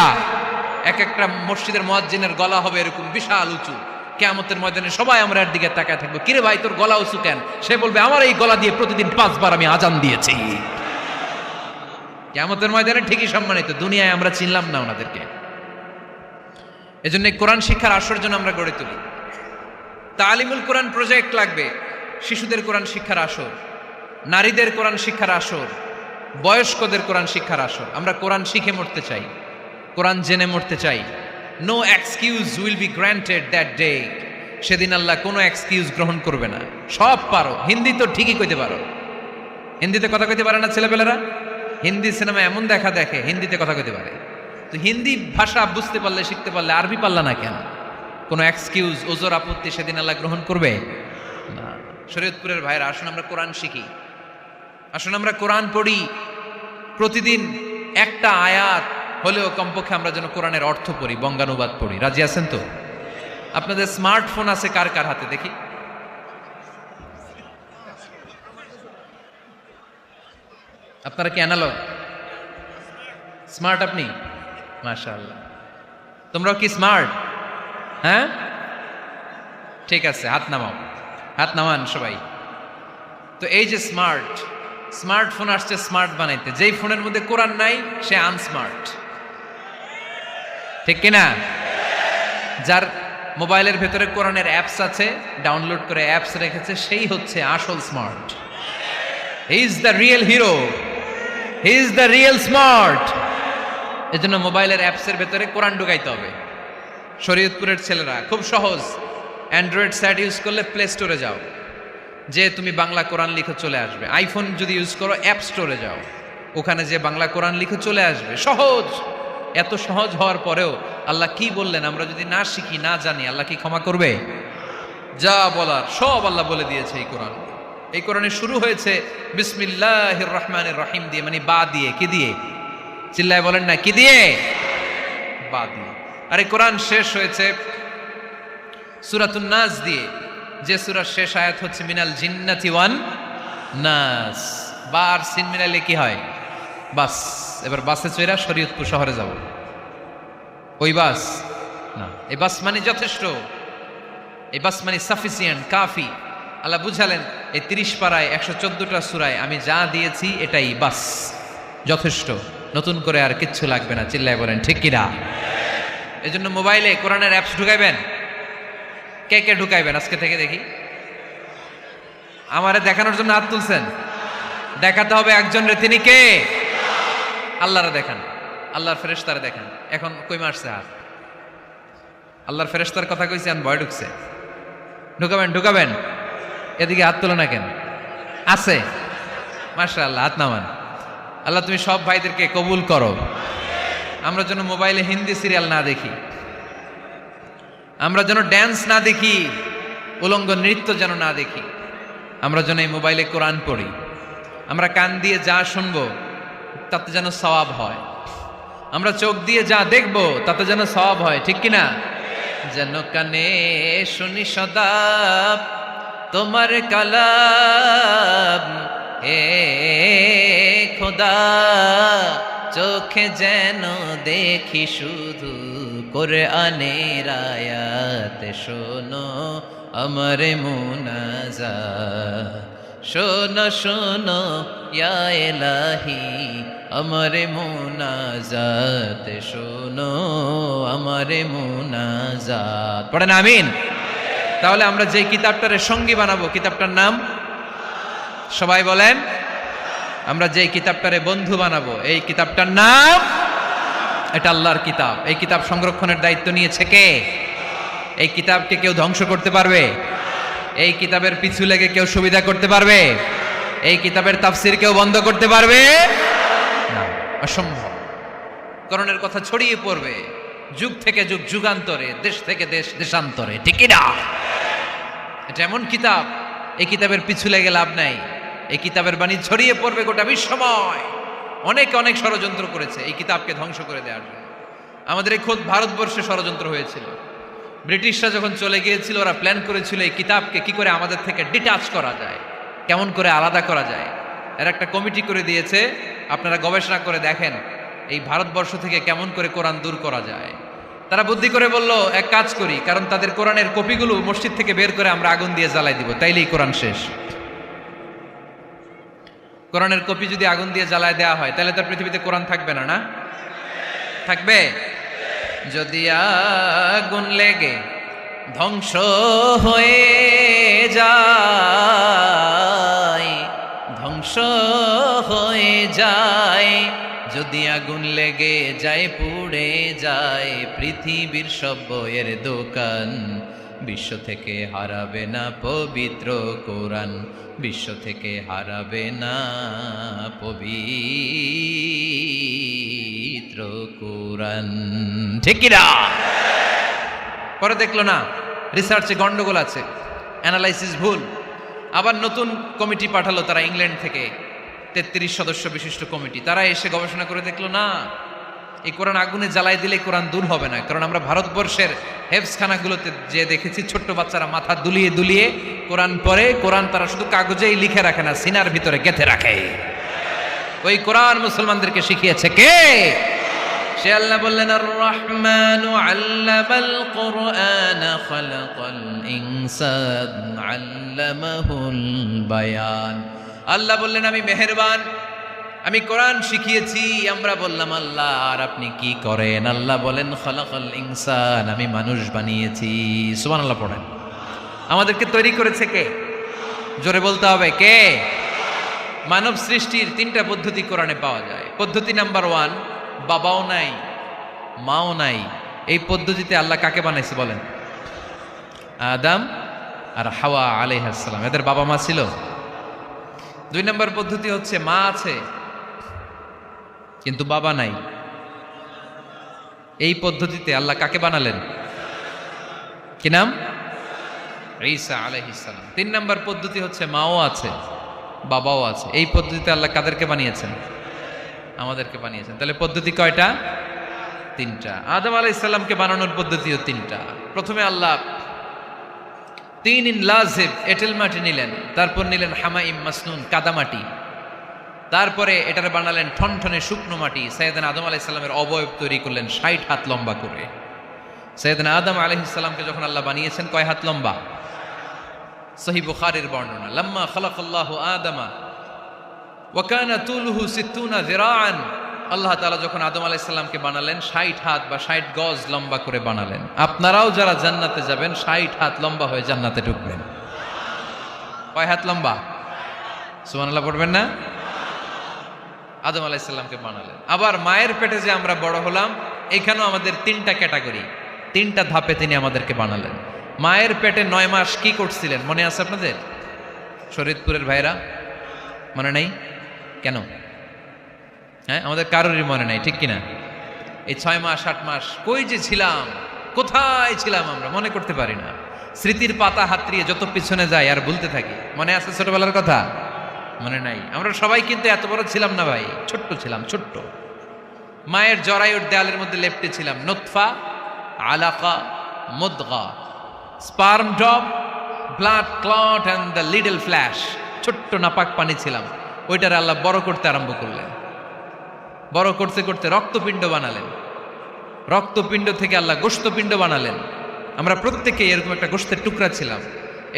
এক একটা মসজিদের মুয়াজ্জিনের গলা হবে এরকম বিশাল উঁচু। কিয়ামতের ময়দানে সবাই আমরা এর দিকে তাকায় থাকবো, কিরে ভাই তোর গলা উঁচু কেন? সে বলবে আমার এই গলা দিয়ে প্রতিদিন 5 বার আমি আজান দিয়েছি। কিয়ামতের ময়দানে ঠিকই সম্মানিত, দুনিয়ায় আমরা চিনলাম না ওনাদেরকে। এজন্য কোরআন শিক্ষার আসর জন্য আমরা গড়ে তুলি। তালিমুল কোরআন প্রজেক্ট লাগবে, শিশুদের কোরআন শিক্ষার আসর, নারীদের কোরআন শিক্ষার আসর, বয়স্কদের কোরআন শিক্ষার আসর। আমরা কোরআন শিখে মরতে চাই, কোরআন জেনে মরতে চাই। No excuse will be granted that day. সেদিন আল্লাহ কোনো এক্সকিউজ গ্রহণ করবে না। সব পারো, হিন্দি তো ঠিকই কইতে পারো। হিন্দিতে কথা কইতে পারে না ছেলেপেলেরা? হিন্দি সিনেমা এমন দেখা দেখে হিন্দিতে কথা কইতে পারে। তো হিন্দি ভাষা বুঝতে পারলে, শিখতে পারলে আরবি পারলা না কেন? কোনো এক্সকিউজ, ওজোর, আপত্তি সেদিন আল্লাহ গ্রহণ করবে না। শরীয়তপুরের ভাইরা, আসুন আমরা কোরআন শিখি, আসুন আমরা কোরআন পড়ি। প্রতিদিন একটা আয়াত হলেও কমপক্ষে আমরা যেন কোরআনের অর্থ পড়ি, বঙ্গানুবাদ পড়ি। রাজি আছেন তো? আপনাদের স্মার্টফোন আছে কার কার হাতে দেখি? আপনারা কি অ্যানালগ? স্মার্ট আপনি? মাশাআল্লাহ। তোমরাও কি স্মার্ট? হ্যাঁ, ঠিক আছে, হাত নামাও, হাত নামান সবাই। তো এই যে স্মার্টফোন আসছে স্মার্ট বানাইতে, যেই ফোনের মধ্যে কোরআন নাই সে আনস্মার্ট, ঠিক কিনা? যার মোবাইলের ভেতরে কোরআনের অ্যাপস আছে, ডাউনলোড করে অ্যাপস রেখেছে, সেই হচ্ছে আসল smart. He is the real hero, he is the real smart. এজন্য মোবাইলের অ্যাপসের ভেতরে কোরআন ঢুকাইতে হবে। শরীয়তপুরের ছেলেরা খুব সহজ, অ্যান্ড্রয়েড সেট ইউজ করলে প্লে স্টোরে যাও, যে তুমি বাংলা কোরআন লিখে চলে আসবে। আইফোন যদি ইউজ করো অ্যাপ স্টোরে যাও, ওখানে যে বাংলা কোরআন লিখে চলে আসবে। সহজ, এত সহজ হওয়ার পরেও আল্লাহ কি বললেন আমরা যদি না শিখি না জানি আল্লাহ কি ক্ষমা করবে? যা বলার সব আল্লাহ বলে দিয়েছে এই কোরআন। এই কোরআনে শুরু হয়েছে বিসমিল্লাহির রহমানির রহিম দিয়ে, মানে বা দিয়ে। কি দিয়ে? চিল্লায় বলেন না, কি দিয়ে? বা দিয়ে। আর এই কোরআন শেষ হয়েছে সূরাতুন নাস দিয়ে, যে সূরার শেষ আয়াত হচ্ছে মিনাল জিন্নাতি ওয়ান নাস। বা আর সিন মিলাইলে কি হয়? বাস। এবার বাসে চড়া শরীয়তপুর শহরে যাব। ওই বাস না, এই বাস মানে যথেষ্ট, এই বাস মানে সাফিসিয়েন্ট, কাফি। আল্লাহ বুঝালেন এই 30 পারায় 114টা সূরায় আমি যা দিয়েছি এটাই বাস, যথেষ্ট, নতুন করে আর কিচ্ছু লাগবে না। চিল্লায় বলেন ঠিক কিনা? এই জন্য মোবাইলে কোরআনের অ্যাপস ঢুকাইবেন। কে কে ঢুকাইবেন আজকে থেকে দেখি? আমারে দেখানোর জন্য হাত তুলছেন? দেখাতে হবে একজনের, তিনি কে? আল্লাহরে দেখান, আল্লাহর ফেরেশতারে দেখান। এখন কই মারছে হাত? আল্লাহর ফেরেশতার কথা কইছি, আর ভয় ঢুকছে। ঢুকাবেন ঢুকাবেন, এদিকে হাত তোলে না কেন? আছে, মাশাআল্লাহ, হাত নামান। আল্লাহ তুমি সব ভাইদেরকে কবুল করো। আমরা যেন মোবাইলে হিন্দি সিরিয়াল না দেখি, আমরা যেন ড্যান্স না দেখি, উলঙ্গ নৃত্য যেন না দেখি, আমরা যেন এই মোবাইলে কোরআন পড়ি। আমরা কান দিয়ে যা শুনবো তাতে যেন সওয়াব হয়, আমরা চোখ দিয়ে যা দেখবো তাতে যেন সওয়াব হয়, ঠিক কিনা? যেন কানে শুনি সদা তোমার কালাম, হে খোদা চোখে যেন দেখি শুধু কোরআনের আয়াত, শোনো আমার মুনাজাত, শোনো শোনো ইয়া ইলাহি আমার মুনাজাত, শোনো আমার মুনাজাত। পড়েন আমিন। তাহলে আমরা যে কিতাবটারে সঙ্গী বানাবো, কিতাবটার নাম সবাই বলেন। আমরা যে কিতাবটারে বন্ধু বানাবো, এই কিতাবটার নাম, এটা আল্লাহর কিতাব। এই কিতাব সংরক্ষণের দায়িত্ব নিয়েছে কে? এই কিতাবকে কেউ ধ্বংস করতে পারবে? এই কিতাবের পিছু লেগে কেউ সুবিধা করতে পারবে? এই কিতাবের তাফসির কেউ বন্ধ করতে পারবে না, অসম্ভব। কোরআনের কথা ছড়িয়ে পড়বে যুগ থেকে যুগ, যুগান্তরে, দেশ থেকে দেশ, দেশান্তরে, ঠিক না? এটা এমন কিতাব, এই কিতাবের পিছু লেগে লাভ নাই। এই কিতাবের বাণী ছড়িয়ে পড়বে গোটা বিশ্বময়। অনেকে অনেক ষড়যন্ত্র করেছে এই কিতাবকে ধ্বংস করে দেওয়ার জন্য। আমাদের এই খোদ ভারতবর্ষে ষড়যন্ত্র হয়েছিল। ব্রিটিশরা যখন চলে গিয়েছিল, ওরা প্ল্যান করেছিল এই কিতাবকে কি করে আমাদের থেকে ডিটাচ করা যায়, কেমন করে আলাদা করা যায়। এর একটা কমিটি করে দিয়েছে, আপনারা গবেষণা করে দেখেন এই ভারতবর্ষ থেকে কেমন করে কোরআন দূর করা যায়। তারা বুদ্ধি করে বলল এক কাজ করি, কারণ তাদের কোরআনের কপিগুলো মসজিদ থেকে বের করে আমরা আগুন দিয়ে জ্বালাই দিব, তাইলেই কোরআন শেষ। কোরআনের কপি যদি আগুন দিয়ে জ্বালায় দেওয়া হয় তাহলে তার পৃথিবীতে কোরআন থাকবে না? না থাকবে? যদি আগুন লেগে ধ্বংস হয়ে যায়, ধ্বংস হয়ে যায়, যদি আগুন লেগে যায়, পুড়ে যায় পৃথিবীর সব বইয়ের দোকান, বিশ্ব থেকে হারাবে না পবিত্র কোরআন, বিশ্ব থেকে হারাবে না পবিত্র কোরআন, ঠিক কি না? পরে দেখলো না রিসার্চে গন্ডগোল আছে, অ্যানালাইসিস ভুল, আবার নতুন কমিটি পাঠালো তারা ইংল্যান্ড থেকে, 33 সদস্য বিশিষ্ট কমিটি। তারা এসে গবেষণা করে দেখলো না, এই কোরআন আগুনে জ্বালাই দিলে কোরআন দূর হবে না। কারণ আমরা ভারতবর্ষের হেফজখানাগুলোতে যে দেখেছি ছোট্ট বাচ্চারা মাথা দুলিয়ে দুলিয়ে কোরআন পড়ে, কোরআন তারা শুধু কাগজেই লিখে রাখে না, সিনার ভিতরে গেঁথে রাখে। ওই কোরআন মুসলমানদেরকে শিখিয়েছে কে? সে আল্লাহ বললেন আর রহমানু আল্লামাল কুরআন খালাকাল ইনসান আল্লামাহুল বায়ান। আল্লাহ বললেন আমি মেহেরবান, আমি কোরআন শিখিয়েছি। আমরা বললাম আল্লাহ আর আপনি কি করেন? আল্লাহ বলেন খালাকাল ইনসান, আমি মানুষ বানিয়েছি। সুবহানাল্লাহ পড়েন। আমাদেরকে তৈরি করেছে কে? জোরে বলতে হবে কে? মানব সৃষ্টির 3টা পদ্ধতি কোরআনে পাওয়া যায়। পদ্ধতি নাম্বার 1, বাবাও নাই মাও নাই। এই পদ্ধতিতে আল্লাহ কাকে বানাইছে বলেন? আদম আর হাওয়া আলাইহিস সালাম, এদের বাবা মা ছিল। 2 নম্বর পদ্ধতি হচ্ছে মা আছে কিন্তু বাবা নাই। এই পদ্ধতিতে আল্লাহ কাকে বানালেন? কি নাম? ঈসা আলাইহিস সালাম। 3 নম্বর পদ্ধতি হচ্ছে মাও আছে বাবাও আছে। এই পদ্ধতিতে আল্লাহ কাদেরকে বানিয়েছেন? আমাদেরকে বানিয়েছেন। তাহলে পদ্ধতি কয়টা? 3টা। আদম আলাইহিস সালামকে বানানোর পদ্ধতিও 3টা। প্রথমে আল্লাহ তিন লাজিব এঁটেল মাটি নিলেন, তারপর নিলেন হামাইম মাসনুন কাদামাটি, তারপরে এটার বানালেন ঠনঠনে শুকনো মাটি। সাইয়েদনা আদম আলাইহিস সালামের অবয়ব তৈরি করলেন 60 হাত লম্বা করে। সাইয়েদনা আদম আলাইহিস সালামকে যখন আল্লাহ বানিয়েছেন কয় হাত লম্বা? সহিহ বুখারীর বর্ণনা, লাম্মা খালাকাল্লাহু আদামা ওয়া কানা তুলুহু 60 যিরাআন। আল্লাহ তাআলা যখন আদম আলাইহিস সালামকে বানালেন 60 হাত বা 60 গজ লম্বা করে বানালেন। আপনারাও যারা জান্নাতে যাবেন 60 হাত লম্বা হয়ে জান্নাতে ঢুকবেন। কয় হাত লম্বা? সুবহানাল্লাহ পড়বেন না? আদম আলাইহিস সালামকে বানালেন। আবার মায়ের পেটে যে আমরা বড় হলাম, এখানেও আমাদের 3টা ক্যাটাগরি, 3টা ধাপে তিনি আমাদেরকে বানালেন। মায়ের পেটে 9 মাস কি করছিলেন মনে আছে আপনাদের? শরীয়তপুরের ভাইরা মনে নাই কেন? হ্যাঁ, আমাদের কারোরই মনে নাই, ঠিক কিনা? এই 6 মাস 8 মাস কই যে ছিলাম, কোথায় ছিলাম আমরা মনে করতে পারি না। স্মৃতির পাতা হাতড়িয়ে যত পিছনে যায় আর ভুলতে থাকি। মনে আছে ছোটবেলার কথা? মনে নাই। আমরা সবাই কিন্তু এত বড় ছিলাম না ভাই, ছোট্ট ছিলাম, ছোট্ট। মায়ের জরায়ুর দেয়ালের মধ্যে লেপ্টে ছিলাম। নুতফা, আলাকা, মুদগা, sperm drop, blood clot and the little flesh. ছোট্ট নাপাক পানি ছিলাম। ওইটার আল্লাহ বড় করতে আরম্ভ করলেন। বড় করতে করতে রক্তপিণ্ড বানালেন। রক্তপিণ্ড থেকে আল্লাহ গোশতপিণ্ড বানালেন। আমরা প্রত্যেকে এরকম একটা গোশতের টুকরা ছিলাম।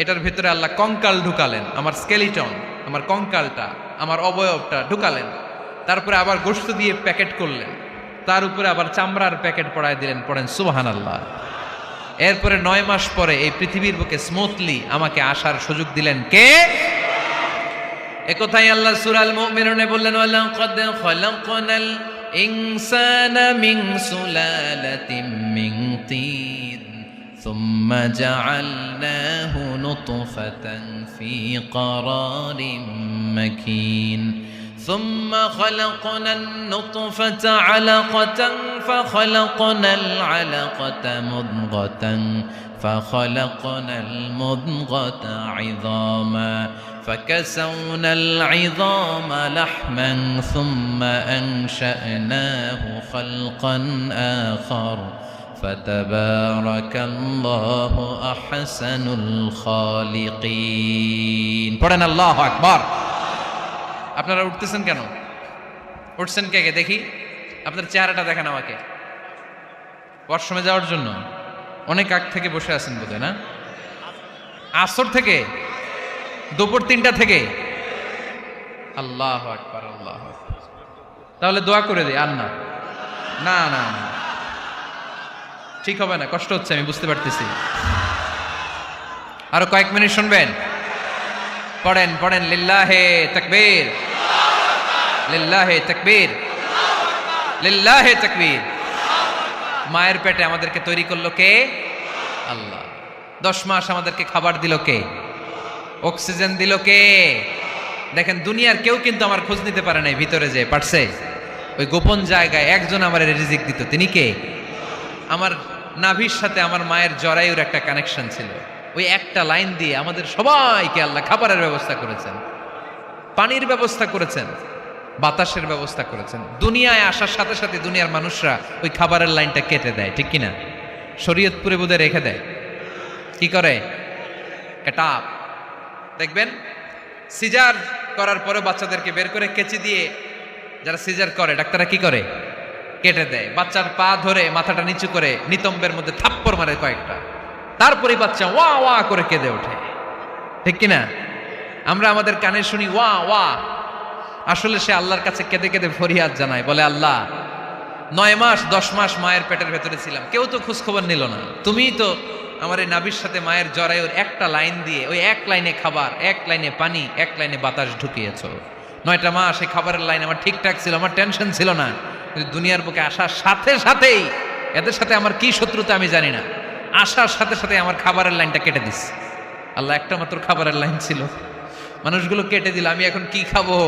এটার ভিতরে আল্লাহ কঙ্কাল ঢুকালেন, আমার স্কেলিটন, আমার কঙ্কালটা, আমার অবয়বটা ঢুকালেন। তারপরে আবার গোশত দিয়ে প্যাকেট করলেন, তার উপরে আবার চামড়ার প্যাকেট পড়ায় দিলেন। পড়েন সুবহানাল্লাহ। এরপরে 9 মাস পরে এই পৃথিবীর বুকে স্মুথলি আমাকে আসার সুযোগ দিলেন কে? একথাই আল্লাহ সূরা আল মুমিনুনে বললেন, ওয়ালাকাদ খালাকনাল ইনসানা মিন সুলালাতিন মিন তিন সুম্মা জাআলনাহু নুতফাতান ফি ক্বারারিন মাকিন ثم خلقنا النطفة علقة فخلقنا العلقة مضغة فخلقنا المضغة عظاما فكسونا العظام لحما ثم أنشأناه خلقا آخر فتبارك الله أحسن الخالقين. পড়েন আল্লাহু আকবার। আপনারা উঠতেছেন কেন? উঠছেন কে কে দেখি? আপনার চেহারাটা দেখেন আমাকে। ওয়াশরুমে যাওয়ার জন্য অনেক আগ থেকে বসে আছেন বোধহয়, না? আসর থেকে, দুপুর 3টা থেকে। আল্লাহু আকবার, আল্লাহু আকবার। তাহলে দোয়া করে দিই। আর না না না না, ঠিক হবে না, কষ্ট হচ্ছে, আমি বুঝতে পারতেছি। আরো কয়েক মিনিট শুনবেন? পড়েন পড়েন, লিল্লাহে তাকবীর, লিল্লাহে তাকবীর, লিল্লাহে তাকবীর। মায়ের পেটে আমাদেরকে তৈরি করলো কে? আল্লাহ। 10 মাস আমাদেরকে খাবার দিল কে? অক্সিজেন দিল কে? দেখেন, দুনিয়ার কেউ কিন্তু আমার খোঁজ নিতে পারে নাই ভিতরে, যে পারছে ওই গোপন জায়গায় একজন আমার রিজিক দিত। তিনি কে? আমার নাভির সাথে আমার মায়ের জরায়ুর একটা কানেকশন ছিল। ওই একটা লাইন দিয়ে আমাদের সবাইকে আল্লাহ খাবারের ব্যবস্থা করেছেন, পানির ব্যবস্থা করেছেন, বাতাসের ব্যবস্থা করেছেন। দুনিয়ায় আসার সাথে সাথে দুনিয়ার মানুষরা ওই খাবারের লাইনটা কেটে দেয়, ঠিক কিনা? শরীয়তপুরে বোধহয় রেখে দেয়। কি করে? কাটাপ। দেখবেন সিজার করার পরে বাচ্চাদেরকে বের করে কেচি দিয়ে, যারা সিজার করে ডাক্তাররা কি করে? কেটে দেয়। বাচ্চার পা ধরে মাথাটা নিচু করে নিতম্বের মধ্যে থাপ্পড় মারে কয়েকটা, তারপরে বাচ্চা ওয়া ওয়া করে কেঁদে ওঠে, ঠিক কিনা? আমরা আমাদের কানে শুনি ওয়া ওয়া, আসলে সে আল্লাহর কাছে কেঁদে কেঁদে ফরিয়াদ জানায়, বলে আল্লাহ 9 মাস 10 মাস মায়ের পেটের ভেতরে ছিলাম, কেউ তো খোঁজ খবর নিল না। তুমিই তো আমার এই নাভির সাথে মায়ের জরায়ুর একটা লাইন দিয়ে, ওই এক লাইনে খাবার, এক লাইনে পানি, এক লাইনে বাতাস ঢুকিয়েছ। 9টা মাস এই খাবারের লাইন আমার ঠিকঠাক ছিল, আমার টেনশন ছিল না। কিন্তু দুনিয়ার বুকে আসার সাথে সাথেই, এদের সাথে আমার কি শত্রুতা আমি জানি না, আসার সাথে সাথে আমার খাবারের লাইনটা কেটে দিস। আল্লাহ একটা মাত্র খাবারের লাইন ছিল, মানুষগুলো কেটে দিল। আমি এখন কি খাবো?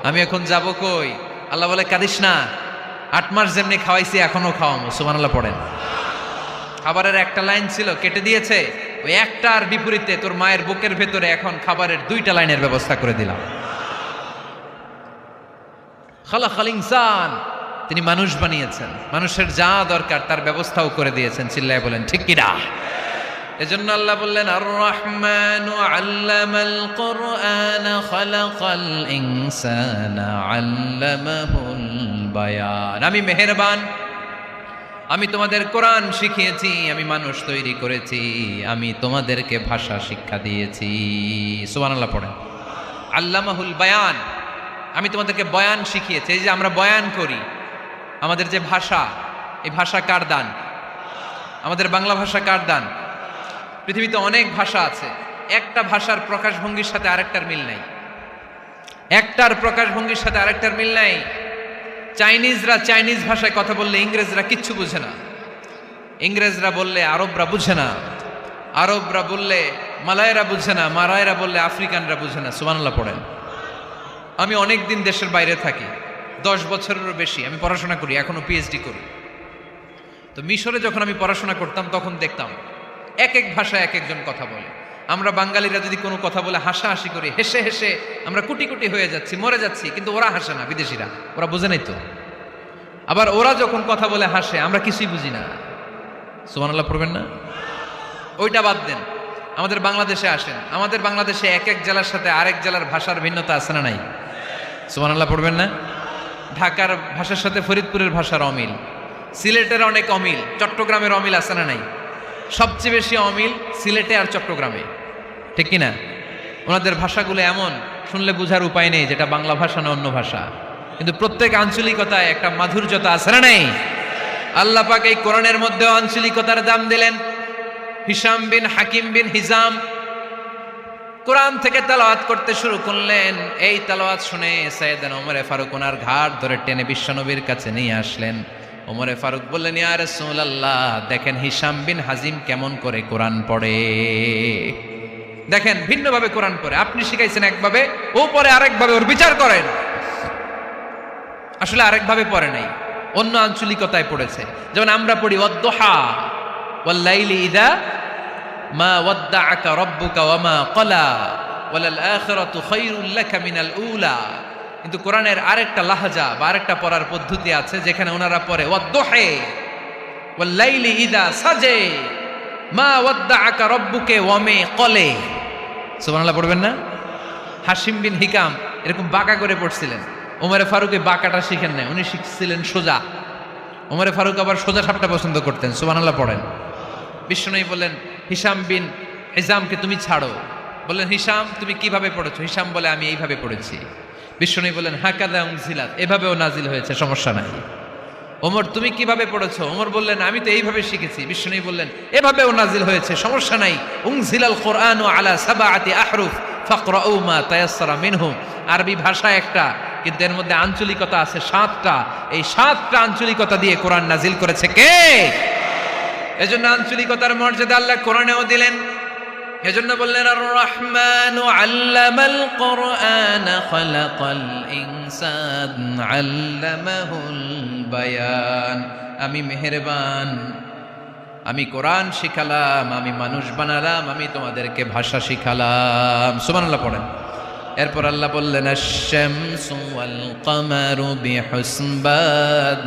আমি এখন যাব কই? আল্লাহ বলে কাঁদিস না, 8 মাস যেমনি খাওয়াইছি এখনো খাওয়ামো, সুবহানাল্লাহ পড়েন। খাবারের একটা লাইন ছিল কেটে দিয়েছে, ওই একটার বিপরীতে তোর মায়ের বুকের ভেতরে এখন খাবারের 2টা লাইনের ব্যবস্থা করে দিলাম। খালাকাল ইনসান, তিনি মানুষ বানিয়েছেন, মানুষের যা দরকার তার ব্যবস্থাও করে দিয়েছেন। চিল্লায় বলেন ঠিক কি না? এজন্য আল্লাহ বললেন আর রহমানু আল্লামাল কুরআন খালাকাল ইনসানা আল্লামাহুল বায়ান। আমি মেহেরবান, আমি তোমাদের কোরআন শিখিয়েছি, আমি মানুষ তৈরি করেছি, আমি তোমাদেরকে ভাষা শিক্ষা দিয়েছি। সুবহানাল্লাহ পড়েন। আল্লামাহুল বায়ান, আমি তোমাদেরকে বয়ান শিখিয়েছি। এই যে আমরা বয়ান করি, আমাদের যে ভাষা, এই ভাষা কার দান? আমাদের বাংলা ভাষা কার দান? পৃথিবীতে অনেক ভাষা আছে, একটা ভাষার প্রকাশভঙ্গির সাথে আরেকটার মিল নাই। একটার প্রকাশভঙ্গির সাথে আরেকটার মিল নাই। চাইনিজরা চাইনিজ ভাষায় কথা বললে ইংরেজরা কিচ্ছু বুঝে না, ইংরেজরা বললে আরবরা বুঝে না, আরবরা বললে মালায়রা বুঝে না, মালায়রা বললে আফ্রিকানরা বুঝে না। সুবহানাল্লাহ পড়েন। আমি অনেক দিন দেশের বাইরে থাকি, 10 বছরেরও বেশি আমি পড়াশোনা করি, এখনো পিএইচডি করি। তো মিশরে যখন আমি পড়াশোনা করতাম তখন দেখতাম এক এক ভাষায় এক একজন কথা বলে। আমরা বাঙালিরা যদি কোনো কথা বলে হাসাহাসি করি, হেসে হেসে আমরা কুটি কুটি হয়ে যাচ্ছি, মরে যাচ্ছি, কিন্তু ওরা হাসে না, বিদেশিরা, ওরা বুঝে নাই তো। আবার ওরা যখন কথা বলে হাসে, আমরা কিছুই বুঝি না। সুবহানাল্লাহ পড়বেন না? ওইটা বাদ দেন, আমাদের বাংলাদেশে আসেন, আমাদের বাংলাদেশে এক এক জেলার সাথে আরেক জেলার ভাষার ভিন্নতা আছে না নাই? সুবহানাল্লাহ পড়বেন না? ঢাকার ভাষার সাথে ফরিদপুরের ভাষার অমিল, সিলেটের অনেক অমিল, চট্টগ্রামের অমিল আছে না নাই? সবচেয়ে বেশি অমিল সিলেটে আর চট্টগ্রামে, ঠিক কিনা? ওনাদের ভাষাগুলো এমন, শুনলে বোঝার উপায় নেই যেটা বাংলা ভাষা না অন্য ভাষা, কিন্তু প্রত্যেক আঞ্চলিকতায় একটা মাধুর্যতা আছে না নেই? আল্লাহ পাক এই কোরআনের মধ্যে আঞ্চলিকতার দাম দিলেন। হিশাম বিন হাকিম বিন হিজাম কোরআন থেকে তেলাওয়াত করতে শুরু করলেন। এই তেলাওয়াত শুনে সাইয়েদনা ওমরে ফারুক ওনার ঘাট ধরে টেনে বিশ্বনবীর কাছে নিয়ে আসলেন। ওমরে ফারুক বললেন, ইয়া রাসূলুল্লাহ, দেখেন হিশাম বিন হাজিম কেমন করে কোরআন পড়ে, দেখেন ভিন্নভাবে কোরআন পড়ে। আপনি শিখাইছেন একভাবে, ও পড়ে আরেকভাবে, ওর বিচার করেন। আসলে আরেকভাবে পড়ে নাই, অন্য আঞ্চলিকতায় পড়েছে। যেমন আমরা পড়ি ওয়াদ-দুহা ওয়াল লাইলি ইযা মা ওয়াদ্দাআকা রাব্বুকা ওয়া মা ক্বালা ওয়ালাল আখিরাতু খায়রুল লাকা মিনাল উলা। কিন্তু কোরআনের আরেকটা লাহজা বা আরেকটা পড়ার পদ্ধতি আছে, যেখানে ওনারা পড়ে ওয়াদ-দুহা ওয়াল লাইলি ইযা সাজা মা ওয়াদ্দাআকা রাব্বুকা ওয়া মা ক্বালা। সুবহানাল্লাহ পড়বেন না? হাশিম বিন হিকাম এরকম বাঁকা করে পড়ছিলেন। ওমরে ফারুক এই বাঁকাটা শিখেন না, উনি শিখছিলেন সোজা। ওমরে ফারুক আবার সোজা সাপটা পছন্দ করতেন। সুবহানাল্লাহ পড়েন। বিশ্বনবী বললেন, হিশাম বিন হিজামকে তুমি ছাড়ো। বললেন, হিশাম তুমি কিভাবে পড়েছো? হিশাম বলে, আমি এইভাবে পড়েছি। বিশ্বনবী বললেন, হাকাযা উনজিলাত, এভাবেও নাজিল হয়েছে, সমস্যা নাই। ওমর তুমি কিভাবে পড়েছো? ওমর বললেন, আমি তো এইভাবে শিখেছি। বিশ্বনবী বললেন, এভাবেও নাজিল হয়েছে, সমস্যা নাই। উনজিলাল কুরআনু আলা সাবআতি আহরুফ ফাকরাউ মা তায়াসসারা মিনহু। আরবি ভাষা একটা, কিন্তু এর মধ্যে আঞ্চলিকতা আছে 7টা। এই 7টা আঞ্চলিকতা দিয়ে কোরআন নাজিল করেছে কে? এজন্য আঞ্চলিকতার মর্যাদা আল্লাহ কোরআনেও দিলেন। এজন্য বললেন, আর রহমানু আল্লামাল কুরআন খালাকাল ইনসান আল্লামাহুল বায়ান। আমি মেহেরবান, আমি কোরআন শিখালাম, আমি মানুষ বানালাম, আমি তোমাদেরকে ভাষা শিখালাম। সুবহানাল্লাহ পড়েন। এরপর আল্লাহ বললেন, আশ-শামসু ওয়াল কামারু বিহুসবান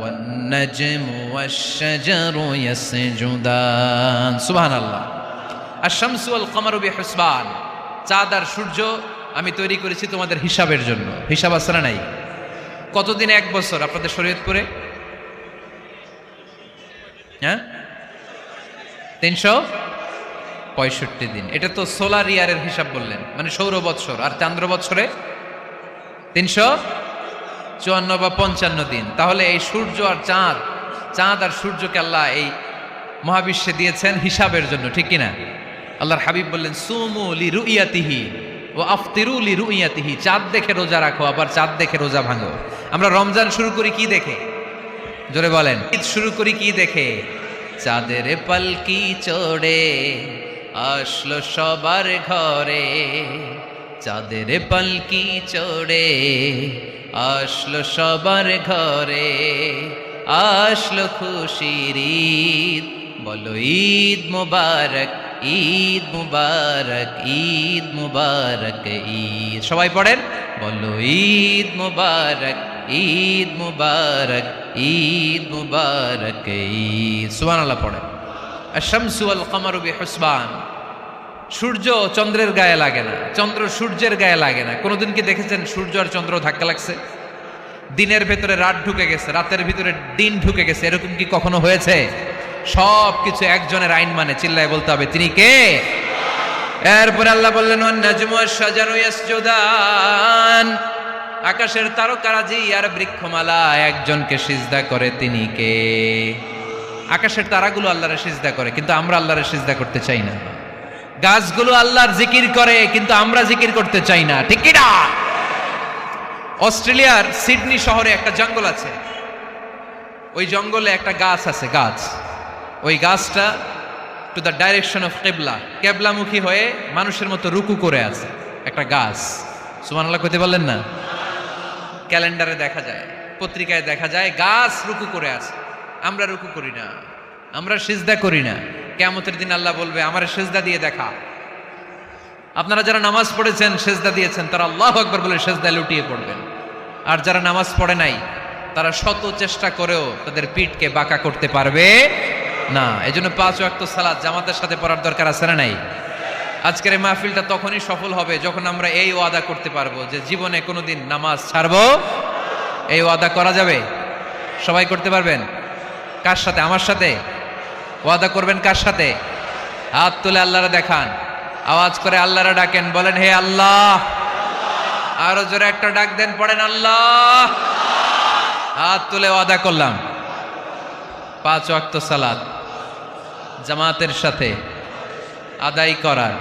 ওয়ান নাজমু ওয়াশ-শাজারু ইয়াসজুদান। সুবহানাল্লাহ। আশ-শামসু ওয়াল কামারু বিহুসবান, চাঁদ আর সূর্য আমি তৈরি করেছি তোমাদের হিসাবের জন্য। হিসাব আছে না নাই? কতদিন এক বছর আপনাদের শরীয়তপুরে? হ্যাঁ, 365 দিন। এটা তো সোলার ইয়ারের হিসাব বললেন, মানে সৌর বৎসর। আর চান্দ্র বৎসরে 354 বা 55 দিন। তাহলে এই সূর্য আর চাঁদ, চাঁদ আর সূর্যকে আল্লাহ এই মহাবিশ্বে দিয়েছেন হিসাবের জন্য, ঠিক কিনা? আল্লাহর হাবিব বললেন, সুমু লিরুইয়াতিহি ওয়া আফতিরু লিরুইয়াতিহি। চাঁদ দেখে রোজা রাখো, আবার চাঁদ দেখে রোজা ভাঙো। আমরা রমজান শুরু করি কি দেখে? জোরে বলেন। ঈদ শুরু করি কি দেখে? চাঁদের পালকি চড়ে আসলো সবার ঘরে, চাঁদের পালকি চড়ে আসলো সবার ঘরে, আসলো খুশির ঈদ, বলো ঈদ মুবারক, ঈদ মুবারক, ঈদ মুবারক, ঈদ। সবাই পড়েন, বলো ঈদ মুবারক, ঈদ মুবারক, ঈদ মুবারক, ঈদ। সুবহানাল্লাহ পড়েন। আশ-শামসু ওয়াল কমারু বিহুসবান। সূর্য চন্দ্রের গায়ে লাগে না, চন্দ্র সূর্যের গায়ে লাগে না। কোনোদিন কি দেখেছেন সূর্য আর চন্দ্র ধাক্কা লাগছে? দিনের ভেতরে রাত ঢুকে গেছে, রাতের ভিতরে দিন ঢুকে গেছে, এরকম কি কখনো হয়েছে? সব কিছু একজনের আইন মানে, চিল্লায় বলতে হবে তিনি কে। এরপরে আল্লাহ বললেন ওয়ান নাজমু ওয়াশ-শাজারু ইয়াসজুদান, আকাশের তারকারাজি আর বৃক্ষমালা একজনকে সিজদা করে, তিনি কে? আকাশের তারাগুলো আল্লাহরে সিজদা করে, কিন্তু আমরা আল্লাহরে সিজদা করতে চাই না। গাছগুলো আল্লাহর জিকির করে, কিন্তু আমরা জিকির করতে চাই না, ঠিক কি না? অস্ট্রেলিয়ার সিডনি শহরে একটা জঙ্গল আছে, ওই জঙ্গলে একটা গাছ আছে, গাছ, ওই গাছটা টু দ্য ডাইরেকশন অফ কেবলা, কেবলামুখী হয়ে মানুষের মতো রুকু করে আছে একটা গাছ। সুবহানাল্লাহ কইতে বললেন না? ক্যালেন্ডারে দেখা যায়, পত্রিকায় দেখা যায়, গাছ রুকু করে আছে। আমরা রুকু করি না, আমরা সিজদা করি না। কিয়ামতের দিন আল্লাহ বলবে আমারে সিজদা দিয়ে দেখা। আপনারা যারা নামাজ পড়েছেন, সিজদা দিয়েছেন, তারা আল্লাহু আকবার বলে সিজদায় লুটিয়ে পড়বেন। আর যারা নামাজ পড়ে নাই, তারা শত চেষ্টা করেও তাদের পিঠকে বাঁকা করতে পারবে না। এজন্য 5 ওয়াক্ত সালাত জামাতের সাথে পড়ার দরকার আছে না নাই? আজকের এই মাহফিলটা তখনই সফল হবে যখন আমরা এই ওয়াদা করতে পারবো যে জীবনে কোনোদিন নামাজ ছাড়বো। এই ওয়াদা করা যাবে? সবাই করতে পারবেন? কার সাথে? আমার সাথে ওয়াদা করবেন। কার সাথে? হাত তুলে আল্লাহরে দেখান, আওয়াজ করে আল্লাহরে ডাকেন, বলেন হে আল্লাহ। আরো জোরে একটা ডাক দেন, পড়েন আল্লাহ। হাত তুলে ওয়াদা করলাম 5 ওয়াক্ত সালাত জামাতের সাথে আদায় করার